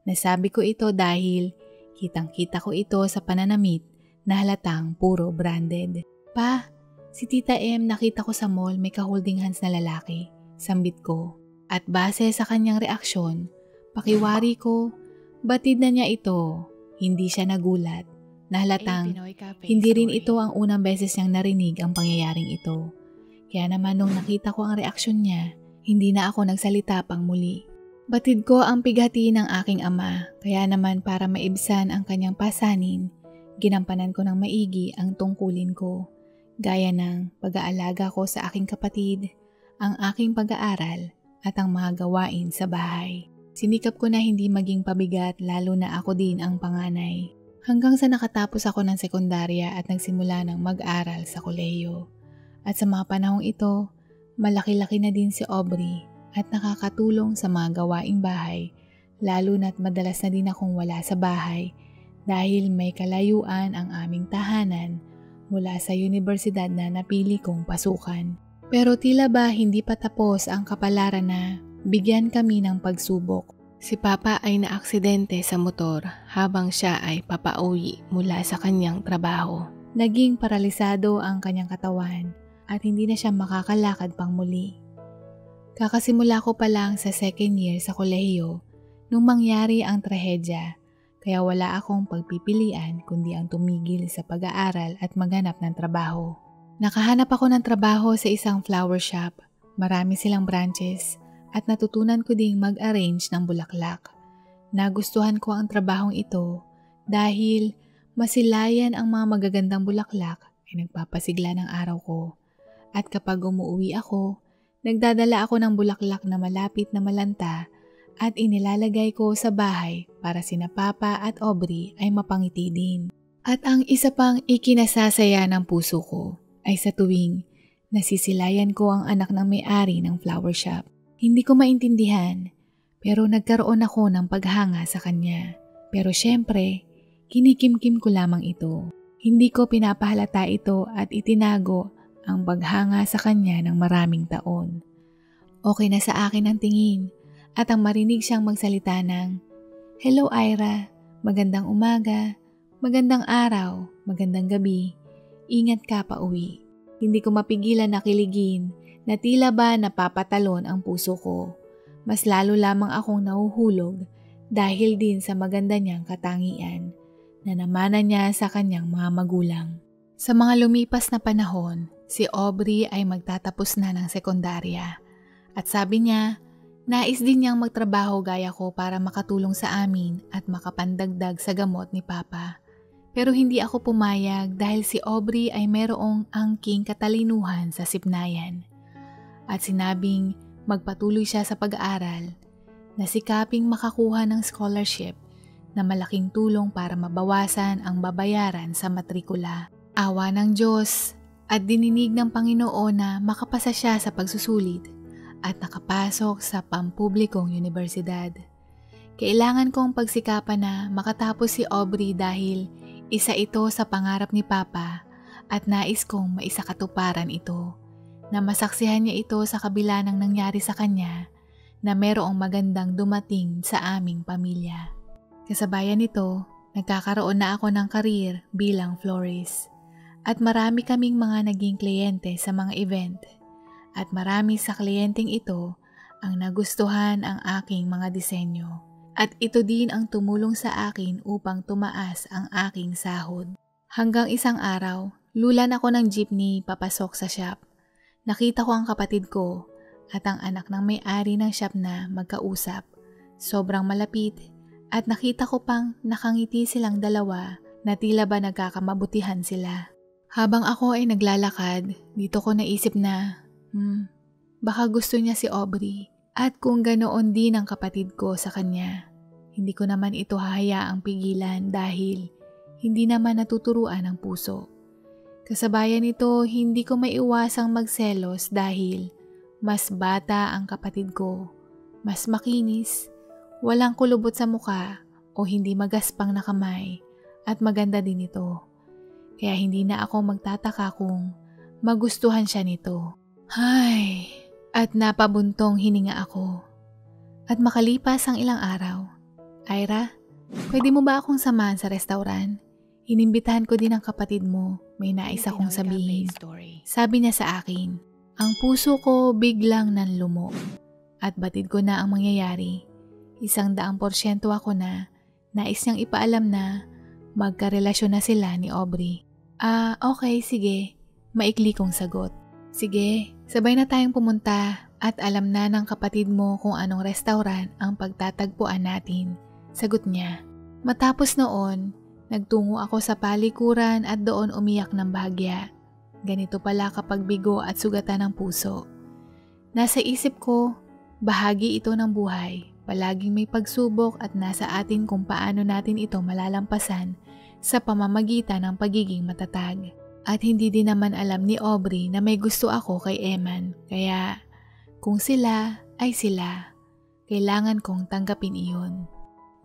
Nasabi ko ito dahil kitang-kita ko ito sa pananamit na halatang puro branded. Pa, si Tita M nakita ko sa mall may ka-holding hands na lalaki. Sambit ko. At base sa kanyang reaksyon, pakiwari ko, batid na niya ito. Hindi siya nagulat. Nahalatang, hindi rin ito ang unang beses niyang narinig ang pangyayaring ito. Kaya naman nung nakita ko ang reaksyon niya, hindi na ako nagsalita pang muli. Batid ko ang pighati ng aking ama, kaya naman para maibsan ang kanyang pasanin, ginampanan ko ng maigi ang tungkulin ko, gaya ng pag-aalaga ko sa aking kapatid, ang aking pag-aaral at ang mga gawain sa bahay. Sinikap ko na hindi maging pabigat lalo na ako din ang panganay. Hanggang sa nakatapos ako ng sekundarya at nagsimula ng mag-aral sa kolehiyo. At sa mga panahong ito, malaki-laki na din si Aubrey at nakakatulong sa mga gawaing bahay, lalo na't madalas na din akong wala sa bahay dahil may kalayuan ang aming tahanan mula sa universidad na napili kong pasukan. Pero tila ba hindi pa tapos ang kapalaran na bigyan kami ng pagsubok. Si Papa ay naaksidente sa motor habang siya ay papauwi mula sa kanyang trabaho. Naging paralisado ang kanyang katawan at hindi na siya makakalakad pang muli. Kakasimula ko pa lang sa 2nd year sa kolehiyo nung mangyari ang trahedya, kaya wala akong pagpipilian kundi ang tumigil sa pag-aaral at maghanap ng trabaho. Nakahanap ako ng trabaho sa isang flower shop. Marami silang branches at natutunan ko ding mag-arrange ng bulaklak. Nagustuhan ko ang trabahong ito dahil masilayan ang mga magagandang bulaklak ay nagpapasigla ng araw ko. At kapag umuwi ako, nagdadala ako ng bulaklak na malapit na malanta at inilalagay ko sa bahay para sina Papa at Aubrey ay mapangiti din. At ang isa pang ikinasasaya ng puso ko ay sa tuwing nasisilayan ko ang anak ng may-ari ng flower shop. Hindi ko maintindihan, pero nagkaroon ako ng paghanga sa kanya. Pero syempre, kinikimkim ko lamang ito. Hindi ko pinapahalata ito at itinago ang paghanga sa kanya ng maraming taon. Okay na sa akin ang tingin at ang marinig siyang magsalita ng, "Hello Ira, magandang umaga, magandang araw, magandang gabi. Ingat ka pa uwi." Hindi ko mapigilan na kiligin na tila ba napapatalon ang puso ko. Mas lalo lamang akong nahuhulog dahil din sa maganda niyang katangian na namana niya sa kanyang mga magulang. Sa mga lumipas na panahon, si Aubrey ay magtatapos na ng sekundarya at sabi niya, nais din niyang magtrabaho gaya ko para makatulong sa amin at makapandagdag sa gamot ni Papa. Pero hindi ako pumayag dahil si Aubrey ay merong angking katalinuhan sa sipnayan. At sinabing magpatuloy siya sa pag-aaral, na sikaping makakuha ng scholarship na malaking tulong para mabawasan ang babayaran sa matrikula. Awa ng Diyos at dininig ng Panginoon na makapasa siya sa pagsusulit at nakapasok sa pampublikong universidad. Kailangan kong pagsikapan na makatapos si Aubrey dahil isa ito sa pangarap ni Papa at nais kong maisakatuparan ito, na masaksihan niya ito sa kabila ng nangyari sa kanya na merong magandang dumating sa aming pamilya. Kasabayan nito, nagkakaroon na ako ng karir bilang florist at marami kaming mga naging kliyente sa mga event at marami sa kliyenteng ito ang nagustuhan ang aking mga disenyo at ito din ang tumulong sa akin upang tumaas ang aking sahod. Hanggang isang araw, lulan ako ng jeepney papasok sa shop. Nakita ko ang kapatid ko at ang anak ng may-ari ng shop na magkausap. Sobrang malapit at nakita ko pang nakangiti silang dalawa na tila ba nagkakamabutihan sila. Habang ako ay naglalakad, dito ko naisip na, baka gusto niya si Aubrey at kung ganoon din ang kapatid ko sa kanya. Hindi ko naman ito hahayaang pigilan dahil hindi naman natuturuan ang puso. Kasabayan nito, hindi ko maiwasang magselos dahil mas bata ang kapatid ko, mas makinis, walang kulubot sa muka o hindi magaspang na kamay at maganda din ito. Kaya hindi na ako magtataka kung magustuhan siya nito. Ay, at napabuntong hininga ako. At makalipas ang ilang araw, Ira, pwede mo ba akong samahan sa restaurant? Inimbitahan ko din ang kapatid mo, may nais akong sabihin. Sabi niya sa akin, ang puso ko biglang nanlumo at batid ko na ang mangyayari. 100% ako na nais niyang ipaalam na magkarelasyon na sila ni Aubrey. Okay, sige, maikli kong sagot. Sige, sabay na tayong pumunta at alam na ng kapatid mo kung anong restaurant ang pagtatagpuan natin. Sagot niya. Matapos noon, nagtungo ako sa palikuran at doon umiyak ng bahagya. Ganito pala kapag bigo at sugatan ng puso. Nasa isip ko, bahagi ito ng buhay. Palaging may pagsubok at nasa atin kung paano natin ito malalampasan sa pamamagitan ng pagiging matatag. At hindi din naman alam ni Aubrey na may gusto ako kay Eman. Kaya kung sila ay sila, kailangan kong tanggapin iyon.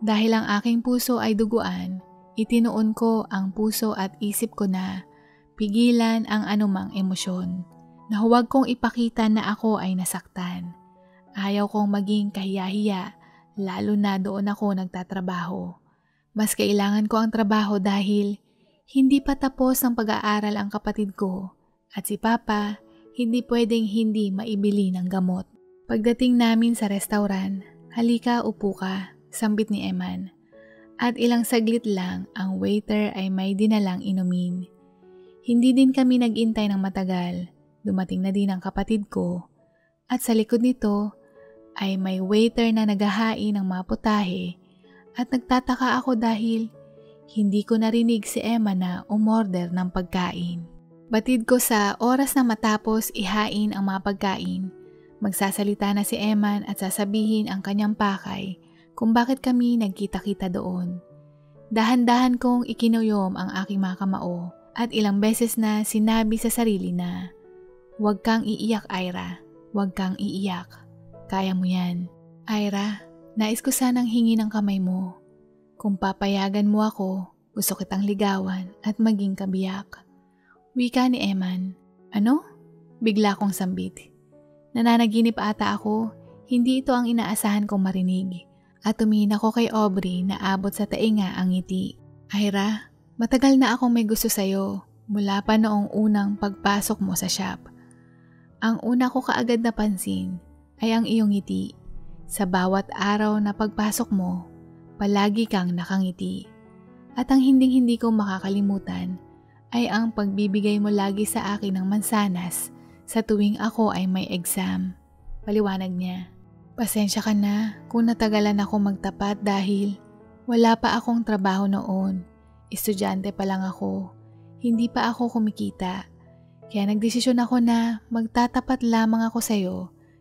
Dahil ang aking puso ay duguan, itinuon ko ang puso at isip ko na pigilan ang anumang emosyon, na huwag kong ipakita na ako ay nasaktan. Ayaw kong maging kahiya-hiya, lalo na doon ako nagtatrabaho. Mas kailangan ko ang trabaho dahil hindi pa tapos ang pag-aaral ang kapatid ko at si Papa hindi pwedeng hindi maibili ng gamot. Pagdating namin sa restaurant, halika upo ka, sambit ni Eman. At ilang saglit lang ang waiter ay may dinalang inumin. Hindi din kami nag-intay ng matagal, dumating na din ang kapatid ko at sa likod nito ay may waiter na naghahain ng mga putahe at nagtataka ako dahil hindi ko narinig si Emma na umorder ng pagkain. Batid ko sa oras na matapos ihain ang mga pagkain, magsasalita na si Emma at sasabihin ang kanyang pakay kung bakit kami nagkita-kita doon. Dahan-dahan kong ikinuyom ang aking mga kamao at ilang beses na sinabi sa sarili na, "Huwag kang iiyak, Ira. Huwag kang iiyak. Kaya mo yan." Ira, nais ko sanang hingi ng kamay mo. Kung papayagan mo ako, gusto kitang ligawan at maging kabiyak. Wika ni Eman. Ano? Bigla kong sambit. Nananaginip ata ako, hindi ito ang inaasahan kong marinig. At tumingin ako kay Aubrey na abot sa tainga ang ngiti. Ira, matagal na akong may gusto sa'yo mula pa noong unang pagpasok mo sa shop. Ang una ko kaagad napansin ay ang iyong ngiti. Sa bawat araw na pagpasok mo, palagi kang nakangiti. At ang hinding-hindi ko makakalimutan ay ang pagbibigay mo lagi sa akin ng mansanas sa tuwing ako ay may exam. Paliwanag niya. Pasensya ka na kung natagalan ako magtapat dahil wala pa akong trabaho noon. Estudyante pa lang ako. Hindi pa ako kumikita. Kaya nagdesisyon ako na magtatapat lamang ako sa'yo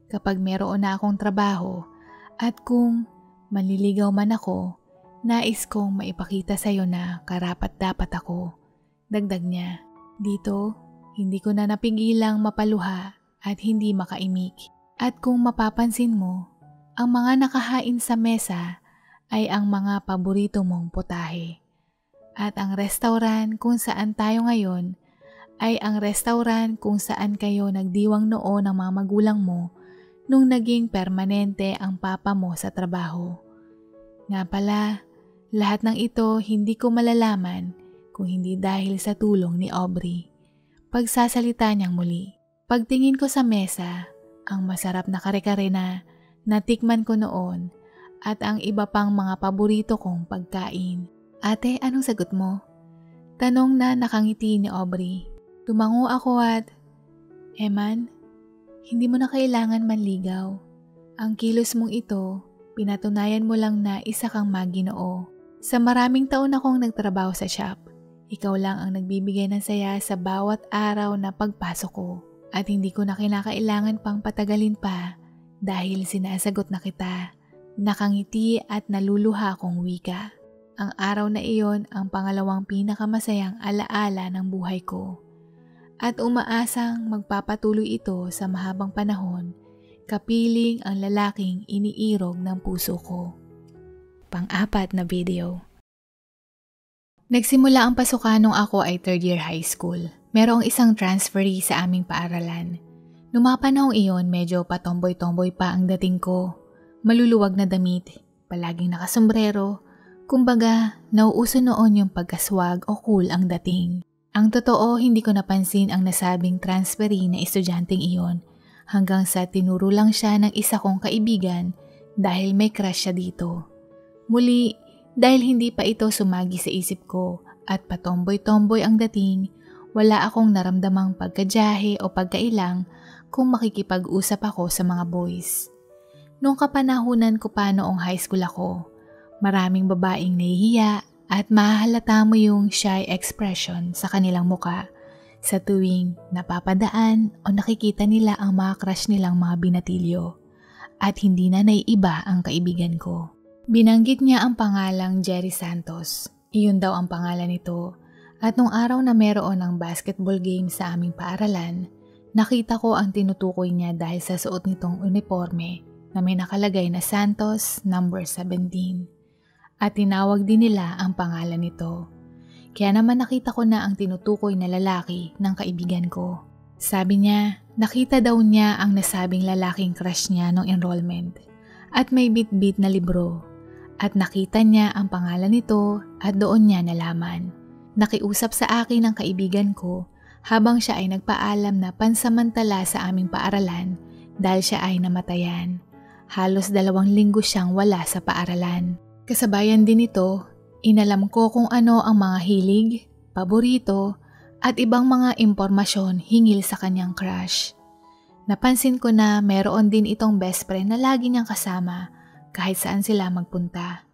kapag meron na akong trabaho at kung manliligaw man ako, nais kong maipakita sa'yo na karapat-dapat ako. Dagdag niya. Dito, hindi ko na napigilang mapaluha at hindi makaimik. At kung mapapansin mo, ang mga nakahain sa mesa ay ang mga paborito mong putahe. At ang restaurant kung saan tayo ngayon ay ang restaurant kung saan kayo nagdiwang noon ng mga magulang mo nung naging permanente ang papa mo sa trabaho. Nga pala, lahat ng ito hindi ko malalaman kung hindi dahil sa tulong ni Aubrey. Pagsasalita niyang muli. Pagtingin ko sa mesa, ang masarap na kare-kare na natikman ko noon at ang iba pang mga paborito kong pagkain. Ate, anong sagot mo? Tanong na nakangiti ni Aubrey. Tumango ako at, Eman, hindi mo na kailangan manligaw. Ang kilos mong ito, pinatunayan mo lang na isa kang maginoo. Sa maraming taon akong nagtrabaho sa shop, ikaw lang ang nagbibigay ng saya sa bawat araw na pagpasok ko. At hindi ko na kinakailangan pang patagalin pa dahil sinasagot na kita. Nakangiti at naluluha kong wika. Ang araw na iyon ang pangalawang pinakamasayang alaala ng buhay ko. At umaasang magpapatuloy ito sa mahabang panahon, kapiling ang lalaking iniirog ng puso ko. Pang-apat na video. Nagsimula ang pasukan nung ako ay third year high school. Merong isang transferee sa aming paaralan. Nung mga panahong iyon, medyo patomboy-tomboy pa ang dating ko. Maluluwag na damit, palaging nakasombrero. Kumbaga, nauuso noon yung pagkaswag o cool ang dating. Ang totoo, hindi ko napansin ang nasabing transferee na estudyanteng iyon hanggang sa tinuro lang siya ng isa kong kaibigan dahil may crush siya dito. Muli, dahil hindi pa ito sumagi sa isip ko at patomboy-tomboy ang dating, wala akong naramdamang pagkadyahe o pagkailang kung makikipag-usap ako sa mga boys. Noong kapanahunan ko pa noong high school ako, maraming babaeng nahihiya at mahahalata mo yung shy expression sa kanilang muka sa tuwing napapadaan o nakikita nila ang mga crush nilang mga binatilyo at hindi na naiiba ang kaibigan ko. Binanggit niya ang pangalang Jerry Santos. Iyon daw ang pangalan nito. At nung araw na meron ng basketball game sa aming paaralan, nakita ko ang tinutukoy niya dahil sa suot nitong uniforme na may nakalagay na Santos number 17. At tinawag din nila ang pangalan nito. Kaya naman nakita ko na ang tinutukoy na lalaki ng kaibigan ko. Sabi niya, nakita daw niya ang nasabing lalaking crush niya nung enrollment at may bit-bit na libro. At nakita niya ang pangalan nito at doon niya nalaman. Nakiusap sa akin ang kaibigan ko habang siya ay nagpaalam na pansamantala sa aming paaralan dahil siya ay namatayan. Halos 2 linggo siyang wala sa paaralan. Kasabayan din ito, inalam ko kung ano ang mga hilig, paborito, at ibang mga impormasyon hingil sa kanyang crush. Napansin ko na meron din itong best friend na lagi niyang kasama kahit saan sila magpunta.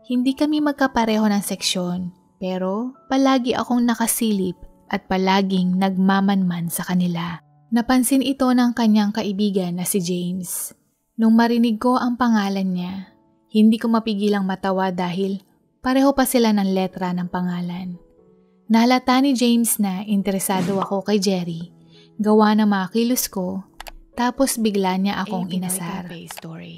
Hindi kami magkapareho ng seksyon, pero palagi akong nakasilip at palaging nagmamanman sa kanila. Napansin ito ng kanyang kaibigan na si James. Nung marinig ko ang pangalan niya, hindi ko mapigilang matawa dahil pareho pa sila ng letra ng pangalan. Nahalata ni James na interesado ako kay Jerry, gawa ng mga kilos ko, tapos bigla niya akong inasar.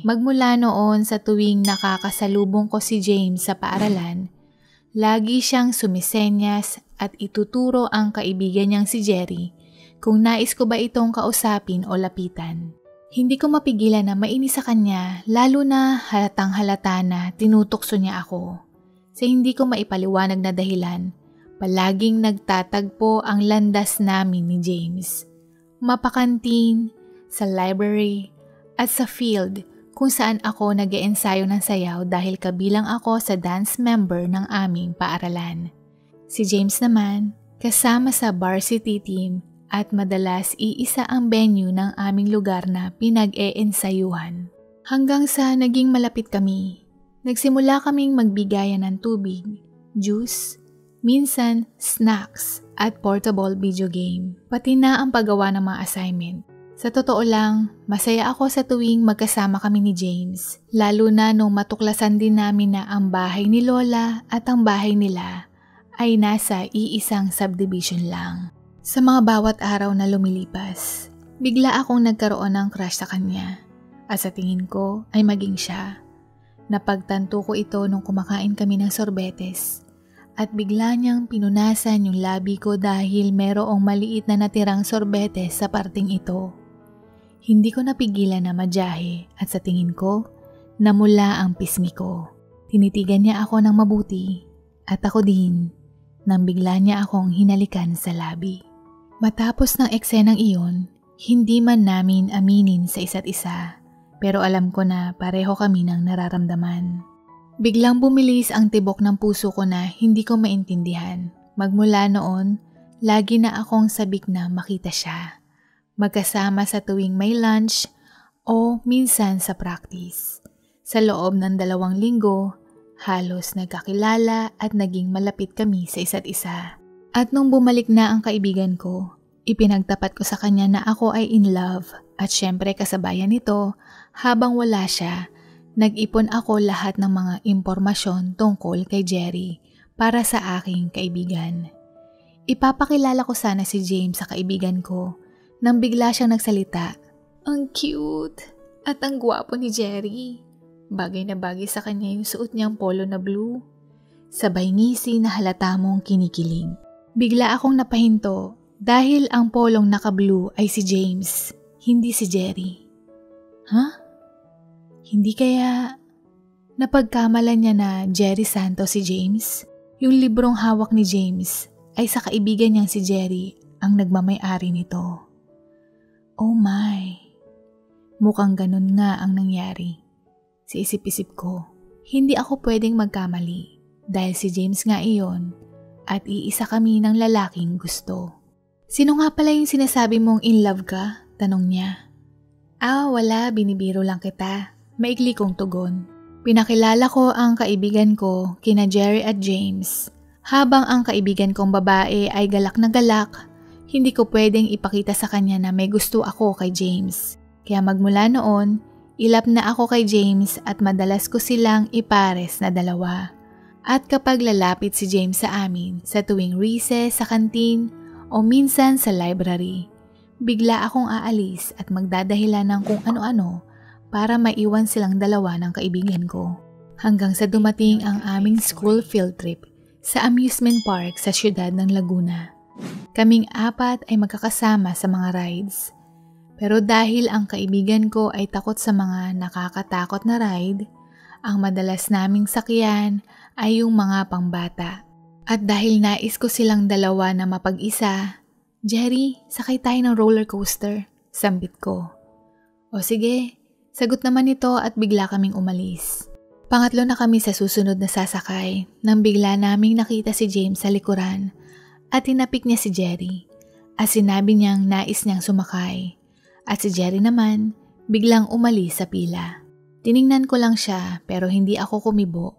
Magmula noon sa tuwing nakakasalubong ko si James sa paaralan, lagi siyang sumisenyas at ituturo ang kaibigan niyang si Jerry kung nais ko ba itong kausapin o lapitan. Hindi ko mapigilan na mainis sa kanya lalo na halatang halata na tinutokso niya ako. Sa hindi ko maipaliwanag na dahilan, palaging nagtatagpo ang landas namin ni James. Mapakantin, sa library, at sa field kung saan ako nag-eensayo ng sayaw dahil kabilang ako sa dance member ng aming paaralan. Si James naman, kasama sa varsity team at madalas iisa ang venue ng aming lugar na pinag-eensayuhan. Hanggang sa naging malapit kami, nagsimula kaming magbigayan ng tubig, juice, minsan snacks at portable video game, pati na ang paggawa ng mga assignment. Sa totoo lang, masaya ako sa tuwing magkasama kami ni James, lalo na nung matuklasan din namin na ang bahay ni Lola at ang bahay nila ay nasa iisang subdivision lang. Sa mga bawat araw na lumilipas, bigla akong nagkaroon ng crush sa kanya at sa tingin ko ay maging siya. Napagtanto ko ito nung kumakain kami ng sorbetes at bigla niyang pinunasan yung labi ko dahil merong maliit na natirang sorbetes sa parting ito. Hindi ko napigilan na madyahe at sa tingin ko, namula ang pisngi ko. Tinitigan niya ako ng mabuti at ako din nang bigla niya akong hinalikan sa labi. Matapos ng eksenang iyon, hindi man namin aminin sa isa't isa, pero alam ko na pareho kami ng nararamdaman. Biglang bumilis ang tibok ng puso ko na hindi ko maintindihan. Magmula noon, lagi na akong sabik na makita siya. Magkasama sa tuwing may lunch o minsan sa practice. Sa loob ng 2 linggo, halos nagkakilala at naging malapit kami sa isa't isa. At nung bumalik na ang kaibigan ko, ipinagtapat ko sa kanya na ako ay in love at syempre kasabayan nito, habang wala siya, nag-ipon ako lahat ng mga impormasyon tungkol kay Jerry para sa aking kaibigan. Ipapakilala ko sana si James sa kaibigan ko nang bigla siyang nagsalita. Ang cute at ang gwapo ni Jerry. Bagay na bagay sa kanya yung suot niyang polo na blue. Sabay ngisi na halata mong kinikilig. Bigla akong napahinto dahil ang polong naka-blue ay si James, hindi si Jerry. Hindi kaya napagkamalan niya na Jerry Santos si James? Yung librong hawak ni James ay sa kaibigan niyang si Jerry ang nagmamay-ari nito. Oh my, mukhang ganun nga ang nangyari. Sa isip-isip ko, hindi ako pwedeng magkamali dahil si James nga iyon at iisa kami ng lalaking gusto. Sino nga pala yung sinasabi mong in love ka? Tanong niya. Wala, binibiro lang kita. Maikli kong tugon. Pinakilala ko ang kaibigan ko kina Jerry at James. Habang ang kaibigan kong babae ay galak na galak, hindi ko pwedeng ipakita sa kanya na may gusto ako kay James. Kaya magmula noon, ilap na ako kay James at madalas ko silang ipares na 2. At kapag lalapit si James sa amin sa tuwing recess sa kantin o minsan sa library, bigla akong aalis at magdadahilan ng kung ano-ano para maiwan silang 2 ng kaibigan ko. Hanggang sa dumating ang aming school field trip sa amusement park sa siyudad ng Laguna. Kaming 4 ay magkakasama sa mga rides. Pero dahil ang kaibigan ko ay takot sa mga nakakatakot na ride, ang madalas naming sakyan ay yung mga pangbata. At dahil nais ko silang 2 na mapag-isa, Jerry, sakay tayo ng roller coaster, sambit ko. O sige, sagot naman ito at bigla kaming umalis. Pangatlo na kami sa susunod na sasakay nang bigla naming nakita si James sa likuran at tinapik niya si Jerry at sinabi niyang nais niyang sumakay. At si Jerry naman biglang umalis sa pila. Tiningnan ko lang siya pero hindi ako kumibo.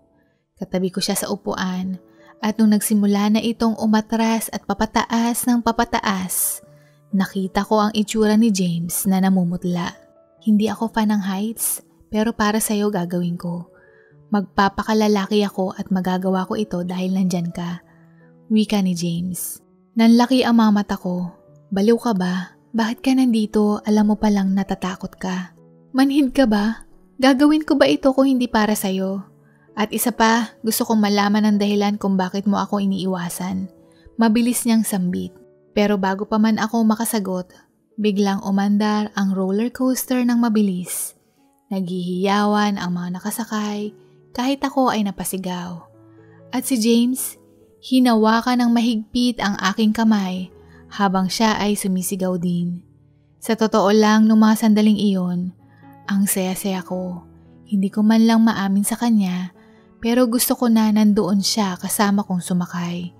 Katabi ko siya sa upuan at nung nagsimula na itong umatras at papataas ng papataas, nakita ko ang itsura ni James na namumutla. Hindi ako fan ng heights pero para sa'yo gagawin ko. Magpapakalalaki ako at magagawa ko ito dahil nandyan ka. Wika ni James. Nanlaki ang mga mata ko. Baliw ka ba? Bakit ka nandito? Alam mo palang natatakot ka. Manhid ka ba? Gagawin ko ba ito kung hindi para sa'yo? At isa pa, gusto kong malaman ang dahilan kung bakit mo ako iniiwasan. Mabilis niyang sambit. Pero bago pa man ako makasagot, biglang umandar ang roller coaster ng mabilis. Naghihiyawan ang mga nakasakay kahit ako ay napasigaw. At si James, hinawakan ng mahigpit ang aking kamay habang siya ay sumisigaw din. Sa totoo lang nung mga sandaling iyon, ang saya-saya ko Hindi ko man lang maamin sa kanya, pero gusto ko na nandoon siya kasama kong sumakay.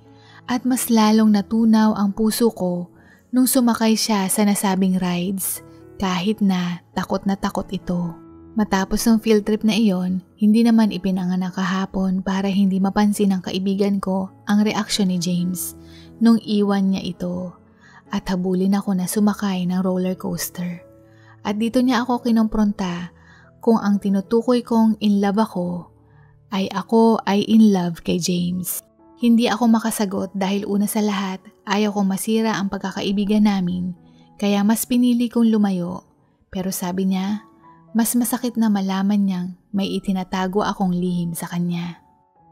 At mas lalong natunaw ang puso ko nung sumakay siya sa nasabing rides, kahit na takot ito. Matapos ng field trip na iyon, hindi naman ipinanganak kahapon para hindi mapansin ng kaibigan ko ang reaksyon ni James nung iwan niya ito at habulin ako na sumakay ng roller coaster. At dito niya ako kinompronta kung ang tinutukoy kong in love ako ay in love kay James. Hindi ako makasagot dahil una sa lahat ayaw kong masira ang pagkakaibigan namin kaya mas pinili kong lumayo. Pero sabi niya, mas masakit na malaman niyang may itinatago akong lihim sa kanya.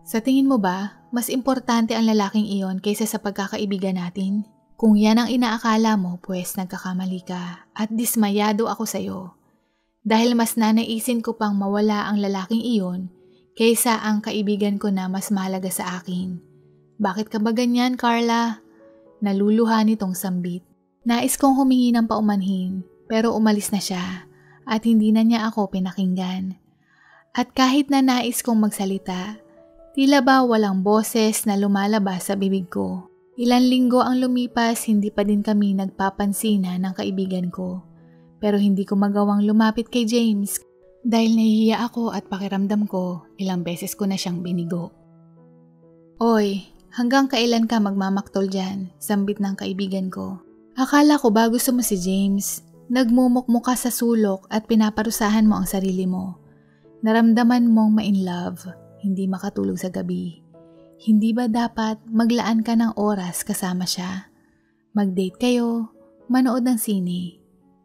Sa tingin mo ba, mas importante ang lalaking iyon kaysa sa pagkakaibigan natin? Kung yan ang inaakala mo, pues nagkakamali ka at dismayado ako sa'yo. Dahil mas nanaisin ko pang mawala ang lalaking iyon kaysa ang kaibigan ko na mas mahalaga sa akin. Bakit ka ba ganyan, Carla? Naluluha nitong sambit. Nais kong humingi ng paumanhin pero umalis na siya at hindi na niya ako pinakinggan. At kahit na nais kong magsalita, tila ba walang boses na lumalabas sa bibig ko. Ilang linggo ang lumipas, hindi pa din kami nagpapansinan ng kaibigan ko. Pero hindi ko magawang lumapit kay James dahil nahihiya ako at pakiramdam ko ilang beses ko na siyang binigo. Oy, hanggang kailan ka magmamaktol dyan? Sambit ng kaibigan ko. Akala ko ba gusto mo si James? Nagmumukmuk ka sa sulok at pinaparusahan mo ang sarili mo. Naramdaman mong ma-in love, hindi makatulog sa gabi. Hindi ba dapat maglaan ka ng oras kasama siya? Mag-date kayo, manood ng sine.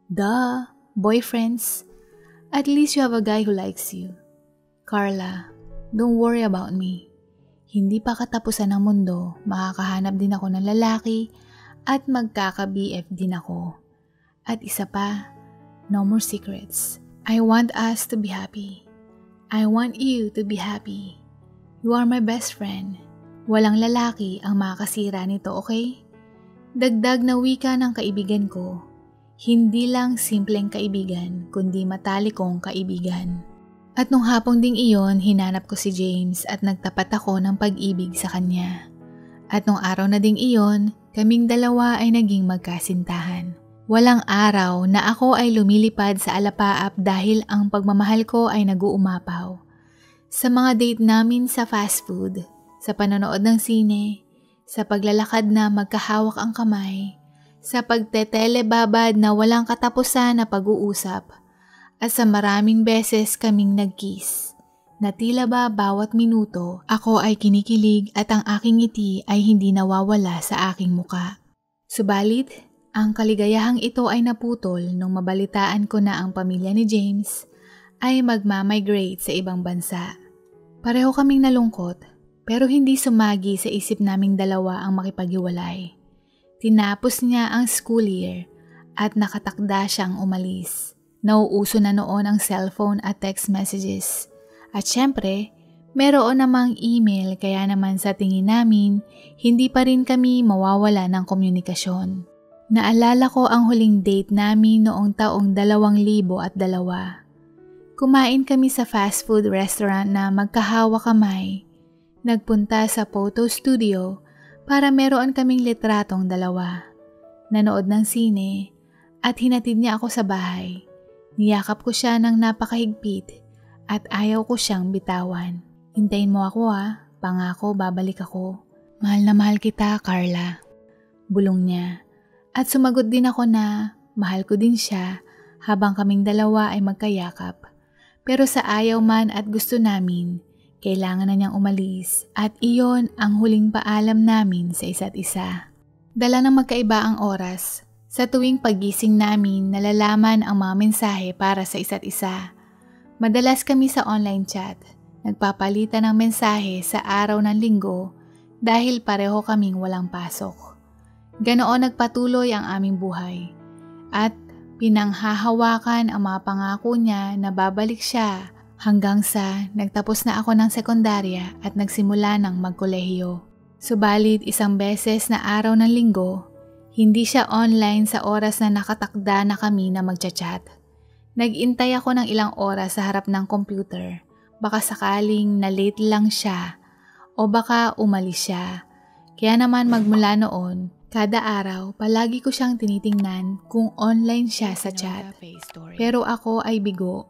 Duh, boyfriends. At least you have a guy who likes you. Carla, don't worry about me. Hindi pa katapusan ng mundo, makakahanap din ako ng lalaki at magkaka-BF din ako. At isa pa, no more secrets. I want us to be happy. I want you to be happy. You are my best friend. Walang lalaki ang makakasira nito, okay? Dagdag na wika ng kaibigan ko. Hindi lang simpleng kaibigan, kundi matalikong kaibigan. At nung hapong ding iyon, hinanap ko si James at nagtapat ako ng pag-ibig sa kanya. At nung araw na ding iyon, kaming dalawa ay naging magkasintahan. Walang araw na ako ay lumilipad sa alapaap dahil ang pagmamahal ko ay nag-uumapaw. Sa mga date namin sa fast food, sa panonood ng sine, sa paglalakad na magkahawak ang kamay, sa pagtetelebabad na walang katapusan na pag-uusap, at sa maraming beses kaming nag-kiss, na tila ba bawat minuto ako ay kinikilig at ang aking ngiti ay hindi nawawala sa aking muka. Subalit, ang kaligayahang ito ay naputol nung mabalitaan ko na ang pamilya ni James ay magmamigrate sa ibang bansa. Pareho kaming nalungkot pero hindi sumagi sa isip naming dalawa ang makipaghiwalay. Tinapos niya ang school year at nakatakda siyang umalis. Nauuso na noon ang cellphone at text messages. At syempre, meron namang email kaya naman sa tingin namin hindi pa rin kami mawawala ng komunikasyon. Naalala ko ang huling date namin noong taong 2002. Kumain kami sa fast food restaurant na magkahawa kamay. Nagpunta sa photo studio para meron kaming litratong dalawa. Nanood ng sine at hinatid niya ako sa bahay. Niyakap ko siya ng napakahigpit at ayaw ko siyang bitawan. Hintayin mo ako ha, pangako babalik ako. Mahal na mahal kita, Carla. Bulong niya. At sumagot din ako na mahal ko din siya habang kaming dalawa ay magkayakap. Pero sa ayaw man at gusto namin, kailangan na niyang umalis at iyon ang huling paalam namin sa isa't isa. Dala ng magkaiba ang oras. Sa tuwing pagising namin, nalalaman ang mga mensahe para sa isa't isa. Madalas kami sa online chat, nagpapalitan ng mensahe sa araw ng linggo dahil pareho kaming walang pasok. Ganoon nagpatuloy ang aming buhay at pinanghahawakan ang mga pangako niya na babalik siya hanggang sa nagtapos na ako ng sekundarya at nagsimula ng magkolehiyo. Subalit isang beses na araw ng linggo, hindi siya online sa oras na nakatakda na kami na magchat-chat. Nag-intay ako ng ilang oras sa harap ng computer. Baka sakaling na-late lang siya o baka umalis siya. Kaya naman magmula noon, kada araw palagi ko siyang tinitingnan kung online siya sa chat. Pero ako ay bigo.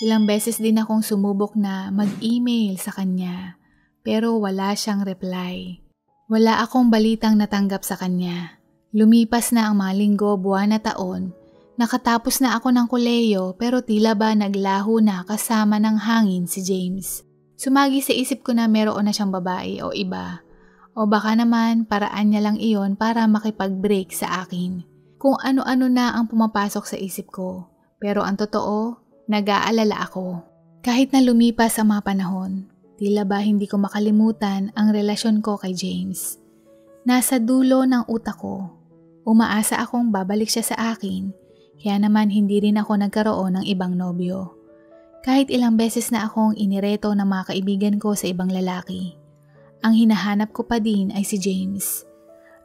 Ilang beses din akong sumubok na mag-email sa kanya. Pero wala siyang reply. Wala akong balitang natanggap sa kanya. Lumipas na ang mga linggo, buwan na taon. Nakatapos na ako ng kolehiyo pero tila ba naglaho na kasama ng hangin si James. Sumagi sa isip ko na meron na siyang babae o iba. O baka naman paraan niya lang iyon para makipag-break sa akin. Kung ano-ano na ang pumapasok sa isip ko. Pero ang totoo, nag-aalala ako. Kahit na lumipas ang mga panahon, tila ba hindi ko makalimutan ang relasyon ko kay James. Nasa dulo ng utak ko. Umaasa akong babalik siya sa akin. Kaya naman hindi rin ako nagkaroon ng ibang nobyo. Kahit ilang beses na akong inireto ng mga kaibigan ko sa ibang lalaki. Ang hinahanap ko pa din ay si James.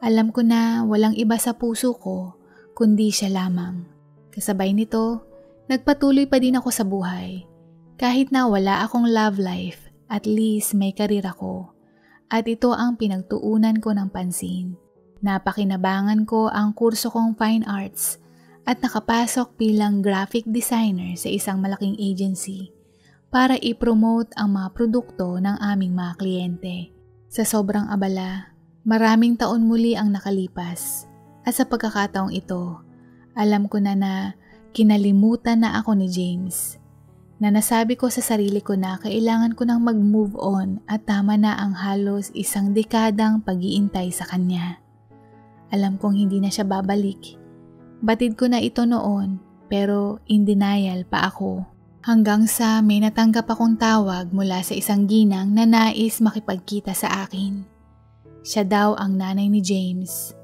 Alam ko na walang iba sa puso ko kundi siya lamang. Kasabay nito, nagpatuloy pa din ako sa buhay. Kahit na wala akong love life, at least may karir ako. At ito ang pinagtuunan ko ng pansin. Napakinabangan ko ang kurso kong fine arts at nakapasok bilang graphic designer sa isang malaking agency para i-promote ang mga produkto ng aming mga kliyente. Sa sobrang abala, maraming taon muli ang nakalipas at sa pagkakataong ito, alam ko na kinalimutan na ako ni James. Na nasabi ko sa sarili ko na kailangan ko nang mag-move on at tama na ang halos isang dekadang pag-iintay sa kanya. Alam kong hindi na siya babalik. Batid ko na ito noon pero in denial pa ako. Hanggang sa may natanggap akong tawag mula sa isang ginang na nais makipagkita sa akin. Siya daw ang nanay ni James.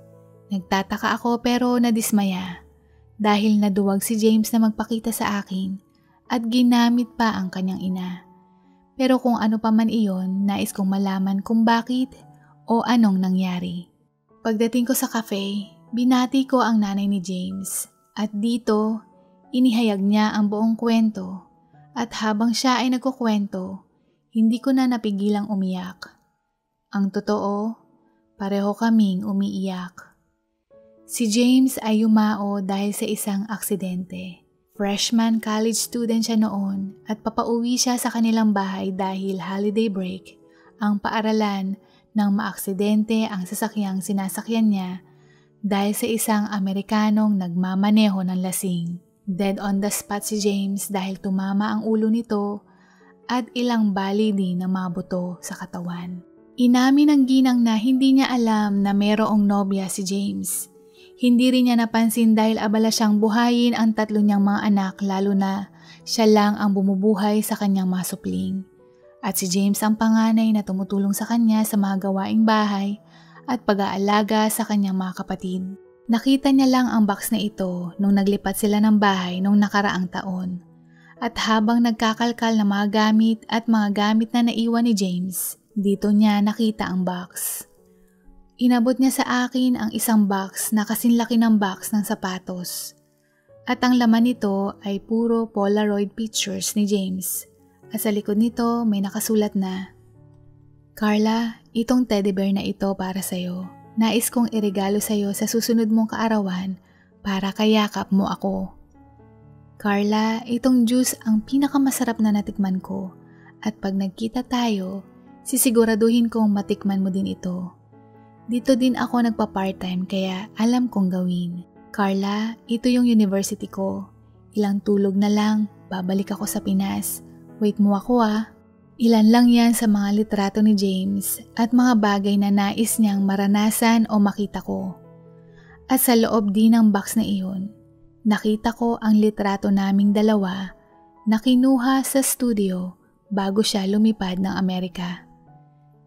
Nagtataka ako pero nadismaya dahil naduwag si James na magpakita sa akin at ginamit pa ang kanyang ina. Pero kung ano pa man iyon, nais kong malaman kung bakit o anong nangyari. Pagdating ko sa cafe, binati ko ang nanay ni James at dito, inihayag niya ang buong kwento at habang siya ay nagkukwento, hindi ko na napigilang umiyak. Ang totoo, pareho kaming umiiyak. Si James ay yumao dahil sa isang aksidente. Freshman college student siya noon at papauwi siya sa kanilang bahay dahil holiday break, ang paaralan nang maaksidente ang sasakyang sinasakyan niya dahil sa isang Amerikanong nagmamaneho ng lasing. Dead on the spot si James dahil tumama ang ulo nito at ilang bali din ng mga buto sa katawan. Inamin ng ginang na hindi niya alam na mayroong nobya si James. Hindi rin niya napansin dahil abala siyang buhayin ang tatlo niyang mga anak lalo na siya lang ang bumubuhay sa kanyang mga supling. At si James ang panganay na tumutulong sa kanya sa mga gawaing bahay at pag-aalaga sa kanyang mga kapatid. Nakita niya lang ang box na ito nung naglipat sila ng bahay nung nakaraang taon. At habang nagkakalkal ng mga gamit at mga gamit na naiwan ni James, dito niya nakita ang box. Inabot niya sa akin ang isang box na kasinlaki ng box ng sapatos. At ang laman nito ay puro Polaroid pictures ni James. At sa likod nito may nakasulat na, "Carla, itong teddy bear na ito para sa'yo. Nais kong iregalo sa'yo sa susunod mong kaarawan para kayakap mo ako. Carla, itong juice ang pinakamasarap na natikman ko at pag nagkita tayo, sisiguraduhin kong matikman mo din ito. Dito din ako nagpa-part-time kaya alam kong gawin. Carla, ito yung university ko. Ilang tulog na lang, babalik ako sa Pinas. Wait mo ako ah." Ilan lang yan sa mga litrato ni James at mga bagay na nais niyang maranasan o makita ko. At sa loob din ng box na iyon, nakita ko ang litrato naming dalawa na kinuha sa studio bago siya lumipad ng Amerika.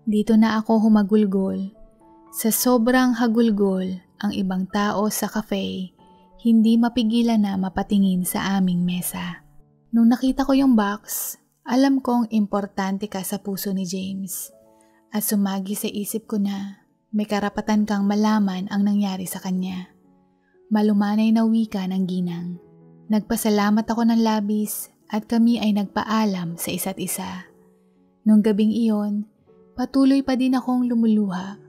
Dito na ako humagulgol. Sa sobrang hagulgol, ang ibang tao sa cafe, hindi mapigilan na mapatingin sa aming mesa. Nung nakita ko yung box, alam kong importante ka sa puso ni James at sumagi sa isip ko na may karapatan kang malaman ang nangyari sa kanya. Malumanay na wika ng ginang. Nagpasalamat ako ng labis at kami ay nagpaalam sa isa't isa. Nung gabing iyon, patuloy pa din akong lumuluha.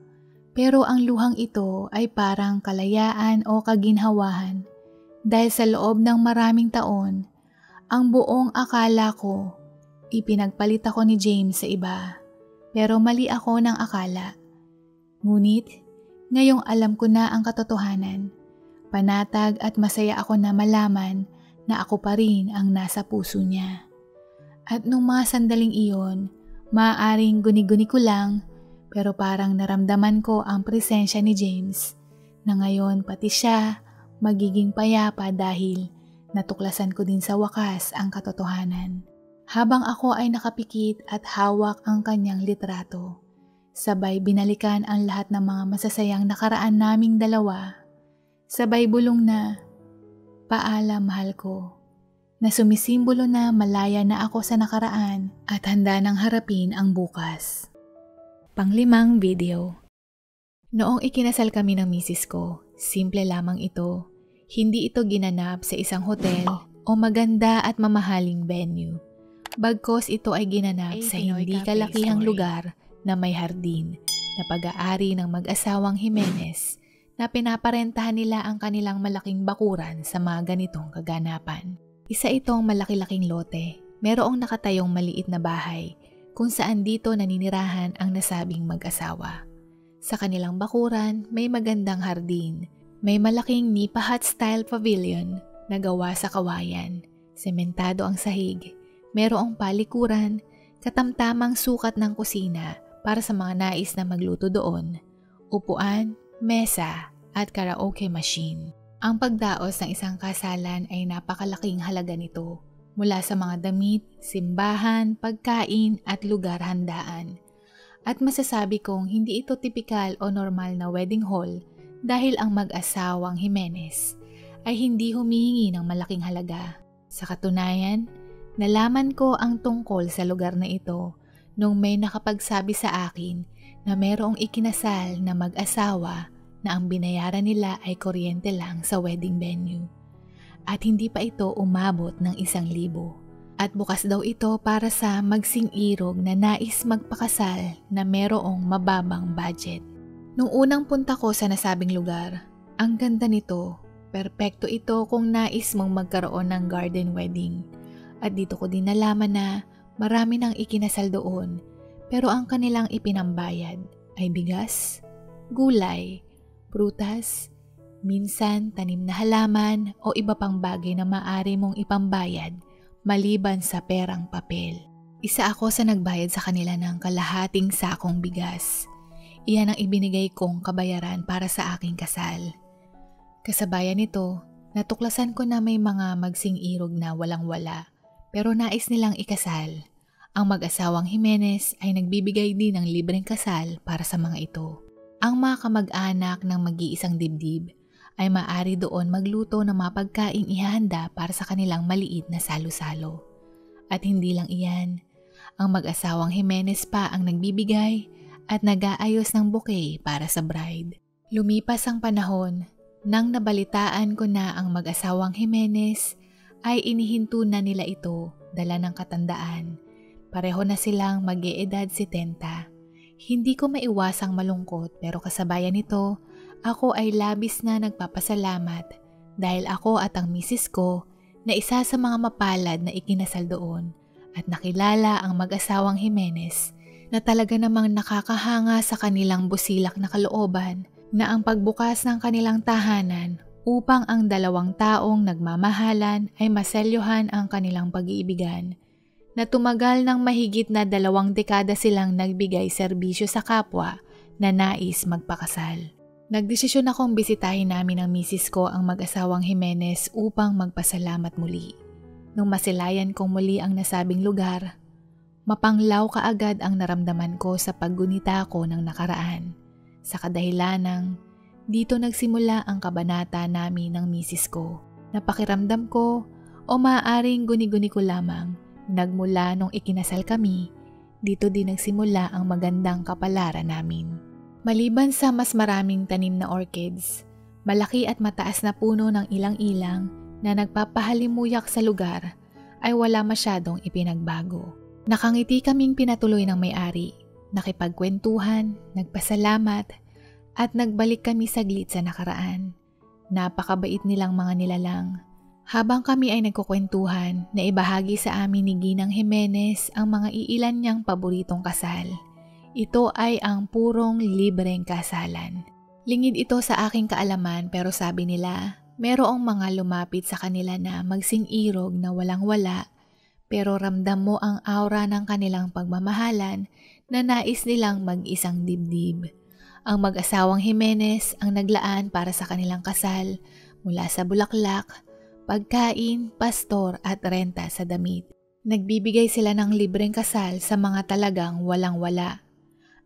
Pero ang luhang ito ay parang kalayaan o kaginhawahan dahil sa loob ng maraming taon, ang buong akala ko, ipinagpalit ako ni James sa iba. Pero mali ako ng akala. Ngunit, ngayong alam ko na ang katotohanan, panatag at masaya ako na malaman na ako pa rin ang nasa puso niya. At nung mga sandaling iyon, maaaring guni-guni ko lang, pero parang naramdaman ko ang presensya ni James na ngayon pati siya magiging payapa dahil natuklasan ko din sa wakas ang katotohanan. Habang ako ay nakapikit at hawak ang kanyang litrato, sabay binalikan ang lahat ng mga masasayang nakaraan naming dalawa. Sabay bulong na, "Paalam mahal ko," na sumisimbolo na malaya na ako sa nakaraan at handa nang harapin ang bukas. Panglimang video. Noong ikinasal kami ng misis ko, simple lamang ito. Hindi ito ginanap sa isang hotel o maganda at mamahaling venue. Bagkos ito ay ginanap sa hindi kalakihang lugar na may hardin na pag-aari ng mag-asawang Jimenez na pinaparentahan nila ang kanilang malaking bakuran sa mga ganitong kaganapan. Isa itong malaki-laking lote. Merong nakatayong maliit na bahay kung saan dito naninirahan ang nasabing mag-asawa. Sa kanilang bakuran, may magandang hardin. May malaking Nipa Hut style pavilion na gawa sa kawayan. Sementado ang sahig. Merong palikuran, katamtamang sukat ng kusina para sa mga nais na magluto doon, upuan, mesa, at karaoke machine. Ang pagdaos ng isang kasalan ay napakalaking halaga nito. Mula sa mga damit, simbahan, pagkain at lugar handaan. At masasabi kong hindi ito tipikal o normal na wedding hall dahil ang mag-asawang Jimenez ay hindi humihingi ng malaking halaga. Sa katunayan, nalaman ko ang tungkol sa lugar na ito nung may nakapagsabi sa akin na mayroong ikinasal na mag-asawa na ang binayaran nila ay kuryente lang sa wedding venue. At hindi pa ito umabot ng 1,000. At bukas daw ito para sa magsing-irog na nais magpakasal na merong mababang budget. Nung unang punta ko sa nasabing lugar, ang ganda nito, perpekto ito kung nais mong magkaroon ng garden wedding. At dito ko din nalaman na marami nang ikinasal doon, pero ang kanilang ipinambayad ay bigas, gulay, prutas, minsan tanim na halaman o iba pang bagay na maaari mong ipambayad maliban sa perang papel. Isa ako sa nagbayad sa kanila ng kalahating sakong bigas. Iyan ang ibinigay kong kabayaran para sa aking kasal. Kasabayan nito, natuklasan ko na may mga magsing-irog na walang-wala pero nais nilang ikasal. Ang mag-asawang Jimenez ay nagbibigay din ng libreng kasal para sa mga ito. Ang mga kamag-anak ng mag-iisang dibdib ay maaari doon magluto ng mga pagkaing ihahanda para sa kanilang maliit na salo-salo. At hindi lang iyan, ang mag-asawang Jimenez pa ang nagbibigay at nag-aayos ng bouquet para sa bride. Lumipas ang panahon, nang nabalitaan ko na ang mag-asawang Jimenez ay inihinto na nila ito dala ng katandaan. Pareho na silang mag-eedad 70. Hindi ko maiwasang malungkot pero kasabayan nito, ako ay labis na nagpapasalamat dahil ako at ang misis ko na isa sa mga mapalad na ikinasal doon at nakilala ang mag-asawang Jimenez na talaga namang nakakahanga sa kanilang busilak na kalooban na ang pagbukas ng kanilang tahanan upang ang dalawang taong nagmamahalan ay maselyuhan ang kanilang pag-iibigan na tumagal ng mahigit na 2 dekada silang nagbigay serbisyo sa kapwa na nais magpakasal. Nagdesisyon akong bisitahin namin ng misis ko ang mag-asawang Jimenez upang magpasalamat muli. Nung masilayan kong muli ang nasabing lugar, mapanglaw kaagad ang naramdaman ko sa paggunita ko ng nakaraan. Sa kadahilanang, dito nagsimula ang kabanata namin ng misis ko. Napakiramdam ko o maaaring guni-guni ko lamang, nagmula nung ikinasal kami, dito din nagsimula ang magandang kapalaran namin. Maliban sa mas maraming tanim na orchids, malaki at mataas na puno ng ilang-ilang na nagpapahalimuyak sa lugar ay wala masyadong ipinagbago. Nakangiti kaming pinatuloy ng may-ari, nakipagkwentuhan, nagpasalamat at nagbalik kami saglit sa nakaraan. Napakabait nilang mga nilalang. Habang kami ay nagkukwentuhan, naibahagi sa amin ni Ginang Jimenez ang mga iilan niyang paboritong kasal. Ito ay ang purong libreng kasalan. Lingid ito sa aking kaalaman pero sabi nila, merong mga lumapit sa kanila na magsing-irog na walang-wala pero ramdam mo ang aura ng kanilang pagmamahalan na nais nilang mag-isang dibdib. Ang mag-asawang Jimenez ang naglaan para sa kanilang kasal mula sa bulaklak, pagkain, pastor at renta sa damit. Nagbibigay sila ng libreng kasal sa mga talagang walang-wala.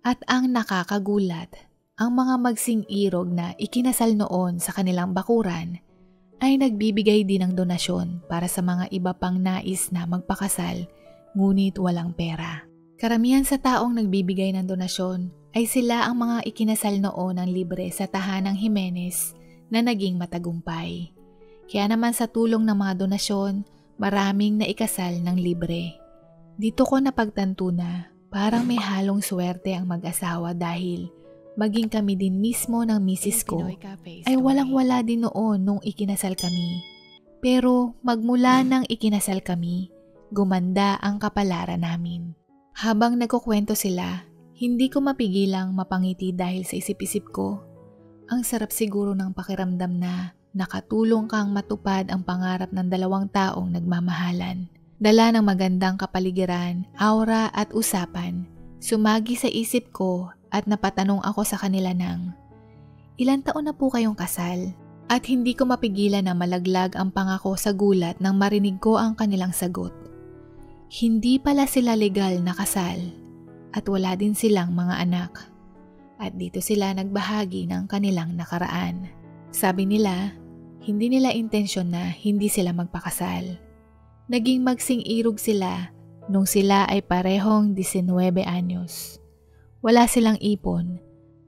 At ang nakakagulat, ang mga magsing-irog na ikinasal noon sa kanilang bakuran ay nagbibigay din ng donasyon para sa mga iba pang nais na magpakasal ngunit walang pera. Karamihan sa taong nagbibigay ng donasyon ay sila ang mga ikinasal noon ng libre sa tahanang Jimenez na naging matagumpay. Kaya naman sa tulong ng mga donasyon, maraming naikasal ng libre. Dito ko napagtanto na parang may halong swerte ang mag-asawa dahil maging kami din mismo ng misis ko ay walang-wala din noon nung ikinasal kami. Pero magmula nang ikinasal kami, gumanda ang kapalaran namin. Habang nagkukwento sila, hindi ko mapigilang mapangiti dahil sa isip-isip ko, ang sarap siguro ng pakiramdam na nakatulong kang matupad ang pangarap ng dalawang taong nagmamahalan. Dala ng magandang kapaligiran, aura at usapan, sumagi sa isip ko at napatanong ako sa kanila ng, ilan taon na po kayong kasal? At hindi ko mapigilan na malaglag ang pangako sa gulat nang marinig ko ang kanilang sagot. Hindi pala sila legal na kasal at wala din silang mga anak. At dito sila nagbahagi ng kanilang nakaraan. Sabi nila, hindi nila intensyon na hindi sila magpakasal. Naging magsing-irog sila nung sila ay parehong 19 anyos. Wala silang ipon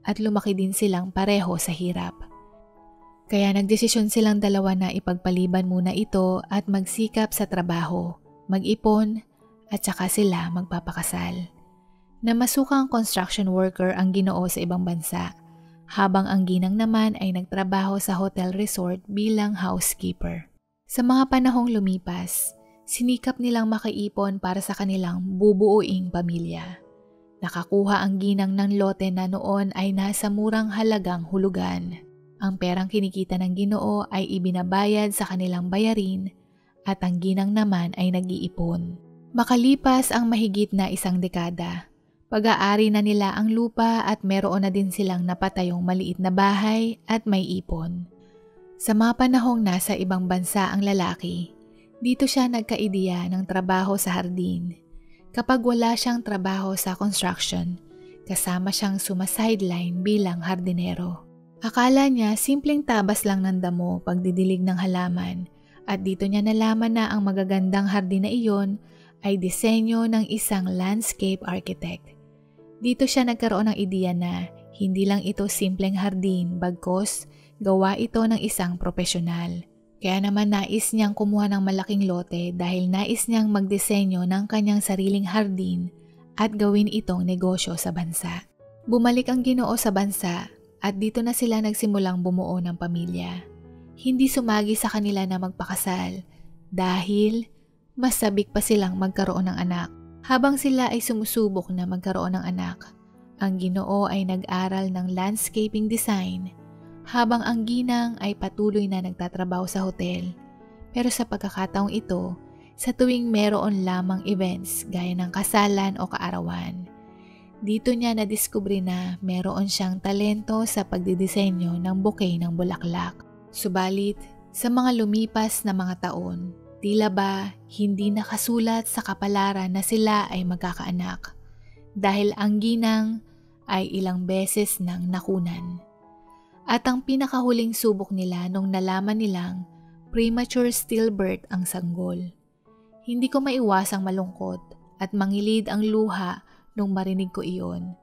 at lumaki din silang pareho sa hirap. Kaya nagdesisyon silang dalawa na ipagpaliban muna ito at magsikap sa trabaho, mag-ipon at saka sila magpapakasal. Namasukang construction worker ang Ginoo sa ibang bansa, habang ang ginang naman ay nagtrabaho sa hotel resort bilang housekeeper. Sa mga panahong lumipas, sinikap nilang makaipon para sa kanilang bubuuing pamilya. Nakakuha ang ginang ng lote na noon ay nasa murang halagang hulugan. Ang perang kinikita ng Ginoo ay ibinabayad sa kanilang bayarin at ang ginang naman ay nag-iipon. Makalipas ang mahigit na 1 dekada, pag-aari na nila ang lupa at meron na din silang napatayong maliit na bahay at may ipon. Sa mga panahong nasa ibang bansa ang lalaki, dito siya nagka-ideya ng trabaho sa hardin. Kapag wala siyang trabaho sa construction, kasama siyang sumasideline bilang hardinero. Akala niya simpleng tabas lang ng damo pagdidilig ng halaman at dito niya nalaman na ang magagandang hardin na iyon ay disenyo ng isang landscape architect. Dito siya nagkaroon ng ideya na hindi lang ito simpleng hardin bagkos gawa ito ng isang profesional. Kaya naman nais niyang kumuha ng malaking lote dahil nais niyang magdisenyo ng kanyang sariling hardin at gawin itong negosyo sa bansa. Bumalik ang Ginoo sa bansa at dito na sila nagsimulang bumuo ng pamilya. Hindi sumagi sa kanila na magpakasal dahil mas sabik pa silang magkaroon ng anak. Habang sila ay sumusubok na magkaroon ng anak, ang Ginoo ay nag-aral ng landscaping design habang ang ginang ay patuloy na nagtatrabaho sa hotel. Pero sa pagkakataong ito, sa tuwing meron lamang events gaya ng kasalan o kaarawan, dito niya nadiskubre na meron siyang talento sa pagdidisenyo ng bouquet ng bulaklak. Subalit, sa mga lumipas na mga taon, tila ba hindi nakasulat sa kapalaran na sila ay magkakaanak dahil ang ginang ay ilang beses nang nakunan. At ang pinakahuling subok nila nung nalaman nilang premature stillbirth ang sanggol. Hindi ko maiwasang malungkot at mangilid ang luha nung marinig ko iyon.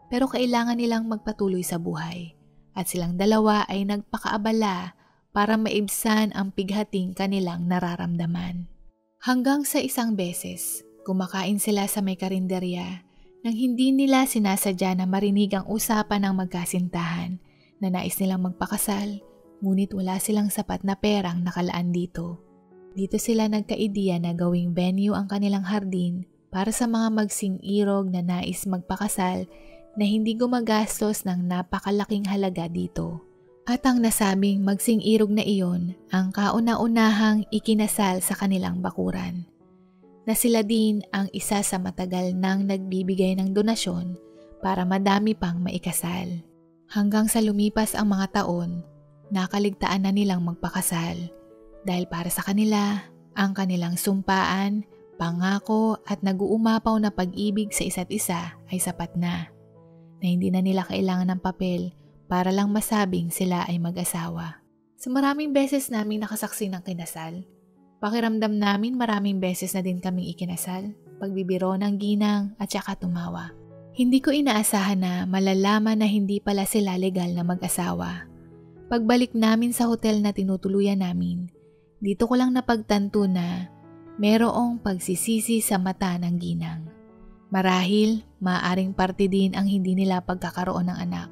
Pero kailangan nilang magpatuloy sa buhay at silang dalawa ay nagpakaabala para maibsan ang pighating kanilang nararamdaman. Hanggang sa isang beses, kumakain sila sa may karinderya nang hindi nila sinasadya na marinig ang usapan ng magkasintahan na nais nilang magpakasal, ngunit wala silang sapat na perang nakalaan dito. Dito sila nagka-ideya na gawing venue ang kanilang hardin para sa mga magsing-irog na nais magpakasal na hindi gumagastos ng napakalaking halaga dito. At ang nasabing magsing-irog na iyon ang kauna-unahang ikinasal sa kanilang bakuran. Na sila din ang isa sa matagal nang nagbibigay ng donasyon para madami pang maikasal. Hanggang sa lumipas ang mga taon, nakaligtaan na nilang magpakasal dahil para sa kanila, ang kanilang sumpaan, pangako at nag-uumapaw na pag-ibig sa isa't isa ay sapat na hindi na nila kailangan ng papel para lang masabing sila ay mag-asawa. Sa maraming beses naming nakasaksi ng kinasal, pakiramdam namin maraming beses na din kaming ikinasal, pagbibiro ng ginang at saka tumawa. Hindi ko inaasahan na malalaman na hindi pala sila legal na mag-asawa. Pagbalik namin sa hotel na tinutuluyan namin, dito ko lang napagtanto na merong pagsisisi sa mata ng ginang. Marahil, maaring parte din ang hindi nila pagkakaroon ng anak.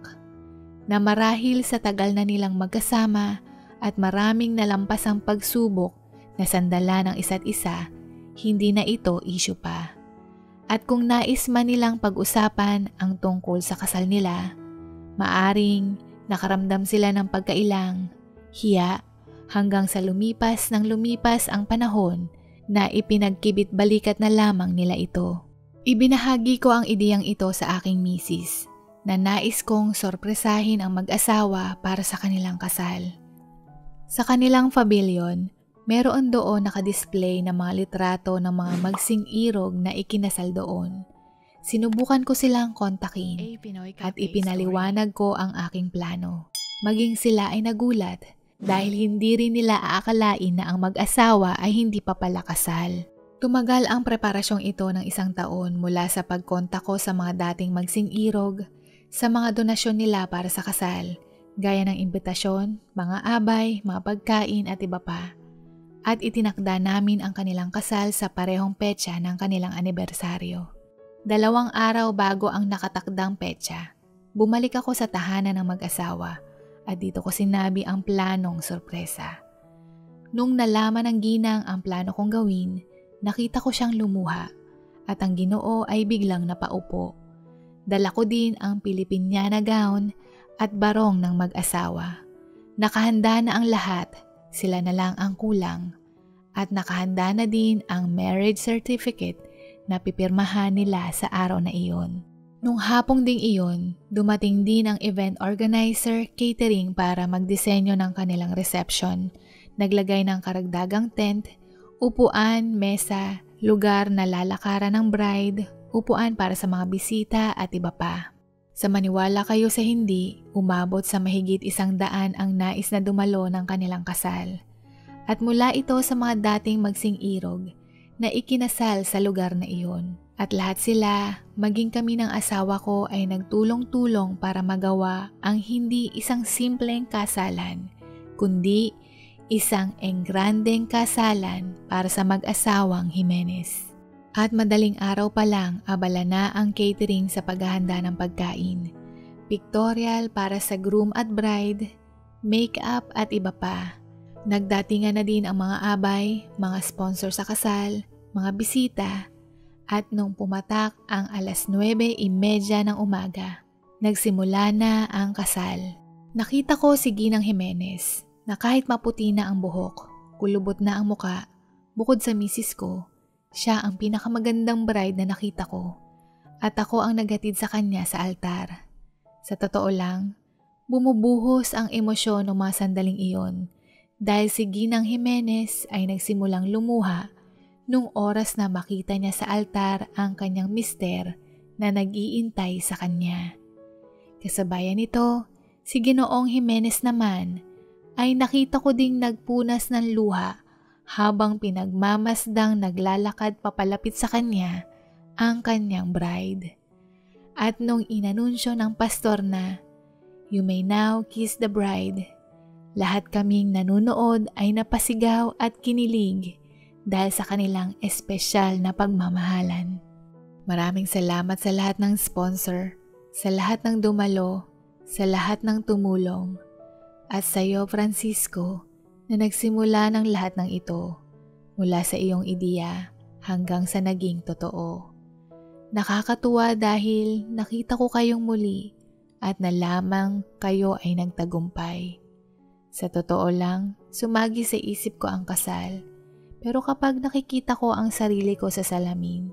Na marahil sa tagal na nilang magkasama at maraming nalampasang pagsubok na sandala ng isa't isa, hindi na ito issue pa. At kung nais man nilang pag-usapan ang tungkol sa kasal nila, maaring nakaramdam sila ng pagkailang, hiya, hanggang sa lumipas ang panahon na ipinagkibit-balikat na lamang nila ito. Ibinahagi ko ang ideyang ito sa aking misis na nais kong sorpresahin ang mag-asawa para sa kanilang kasal. Sa kanilang pavilion, meron doon nakadisplay na mga litrato ng mga magsing-irog na ikinasal doon. Sinubukan ko silang kontakin at ipinaliwanag ko ang aking plano. Maging sila ay nagulat dahil hindi rin nila aakalain na ang mag-asawa ay hindi pa pala kasal. Tumagal ang preparasyong ito ng 1 taon mula sa pagkontak ko sa mga dating magsing-irog, sa mga donasyon nila para sa kasal, gaya ng imbitasyon, mga abay, mga pagkain at iba pa. At itinakda namin ang kanilang kasal sa parehong petsa ng kanilang anibersaryo. 2 araw bago ang nakatakdang petsa, bumalik ako sa tahanan ng mag-asawa at dito ko sinabi ang planong sorpresa. Nung nalaman ng ginang ang plano kong gawin, nakita ko siyang lumuha at ang Ginoo ay biglang napaupo. Dala ko din ang Pilipiniana gown at barong ng mag-asawa. Nakahanda na ang lahat, sila na lang ang kulang. At nakahanda na din ang marriage certificate na pipirmahan nila sa araw na iyon. Nung hapong ding iyon, dumating din ang event organizer catering para magdisenyo ng kanilang reception. Naglagay ng karagdagang tent, upuan, mesa, lugar na lalakaran ng bride, upuan para sa mga bisita at iba pa. Sa maniwala kayo sa hindi, umabot sa mahigit 100 ang nais na dumalo ng kanilang kasal. At mula ito sa mga dating magsing-irog na ikinasal sa lugar na iyon. At lahat sila, maging kami ng asawa ko ay nagtulong-tulong para magawa ang hindi isang simpleng kasalan, kundi isang engrandeng kasalan para sa mag-asawang Jimenez. At madaling araw pa lang abala na ang catering sa paghahanda ng pagkain. Pictorial para sa groom at bride, make-up at iba pa. Nagdatingan na din ang mga abay, mga sponsor sa kasal, mga bisita, at nung pumatak ang 9:30 ng umaga, nagsimula na ang kasal. Nakita ko si Ginang Jimenez na kahit maputi na ang buhok, kulubot na ang muka, bukod sa misis ko, siya ang pinakamagandang bride na nakita ko at ako ang naghatid sa kanya sa altar. Sa totoo lang, bumubuhos ang emosyon ng mga sandaling iyon dahil si Ginang Jimenez ay nagsimulang lumuha nung oras na makita niya sa altar ang kanyang mister na nag-iintay sa kanya. Kasabayan nito, si Ginoong Jimenez naman ay nakita ko ding nagpunas ng luha habang pinagmamasdang naglalakad papalapit sa kanya ang kanyang bride. At nung inanunsyo ng pastor na, "You may now kiss the bride," Lahat kaming nanunood ay napasigaw at kinilig dahil sa kanilang espesyal na pagmamahalan. Maraming salamat sa lahat ng sponsor, sa lahat ng dumalo, sa lahat ng tumulong, at sa iyo, Francisco, na nagsimula ng lahat ng ito mula sa iyong ideya hanggang sa naging totoo. Nakakatuwa dahil nakita ko kayong muli at nalamang kayo ay nagtagumpay. Sa totoo lang, sumagi sa isip ko ang kasal, pero kapag nakikita ko ang sarili ko sa salamin,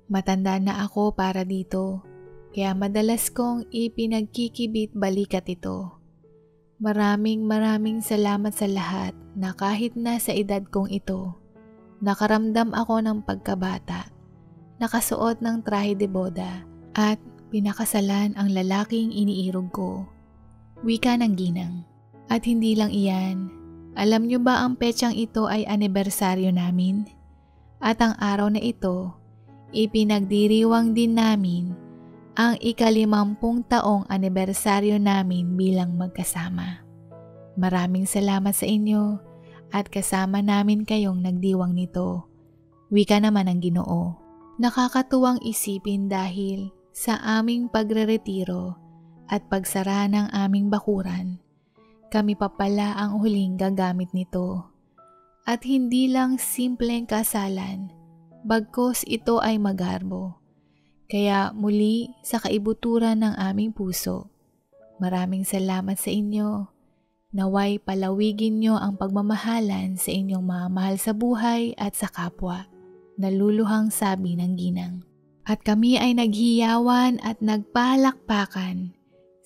matanda na ako para dito, kaya madalas kong ipinagkikibit balikat ito. Maraming salamat sa lahat na kahit na sa edad kong ito, nakaramdam ako ng pagkabata, nakasuot ng trahe de boda at pinakasalan ang lalaking iniirog ko. Wika ng ginang. At hindi lang iyan, alam nyo ba ang petsang ito ay anibersaryo namin? At ang araw na ito, ipinagdiriwang din namin ang 50 taong anibersaryo namin bilang magkasama. Maraming salamat sa inyo at kasama namin kayong nagdiwang nito. Wika naman ng Ginoo. Nakakatuwang isipin dahil sa aming pagreretiro at pagsara ng aming bakuran, kami pa pala ang huling gagamit nito. At hindi lang simpleng kasalan, bagkos ito ay magarbo. Kaya muli sa kaibuturan ng aming puso, maraming salamat sa inyo. Naway palawigin nyo ang pagmamahalan sa inyong mga mahal sa buhay at sa kapwa. Naluluhang sabi ng ginang. At kami ay naghiyawan at nagpalakpakan.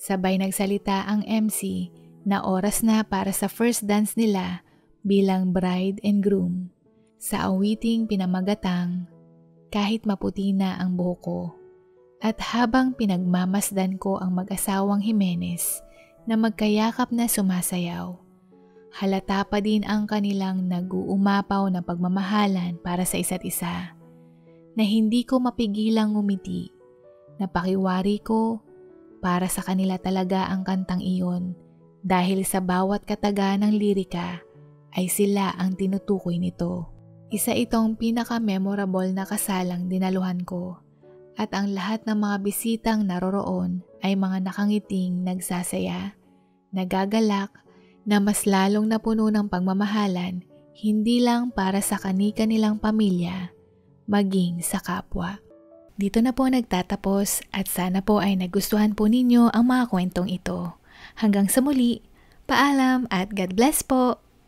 Sabay nagsalita ang MC na oras na para sa first dance nila bilang bride and groom. Sa awiting pinamagatang, kahit maputi na ang buhok ko. At habang pinagmamasdan ko ang mag-asawang Jimenez na magkayakap na sumasayaw, halata pa din ang kanilang nag-uumapaw na pagmamahalan para sa isa't isa, na hindi ko mapigilang ngumiti. Napakiwari ko para sa kanila talaga ang kantang iyon dahil sa bawat kataga ng lirika ay sila ang tinutukoy nito. Isa itong pinaka-memorable na kasalang dinaluhan ko at ang lahat ng mga bisitang naroroon ay mga nakangiting nagsasaya, nagagalak, na mas lalong napuno ng pagmamahalan hindi lang para sa kani-kanilang pamilya, maging sa kapwa. Dito na po nagtatapos at sana po ay nagustuhan po ninyo ang mga kwentong ito. Hanggang sa muli, paalam at God bless po!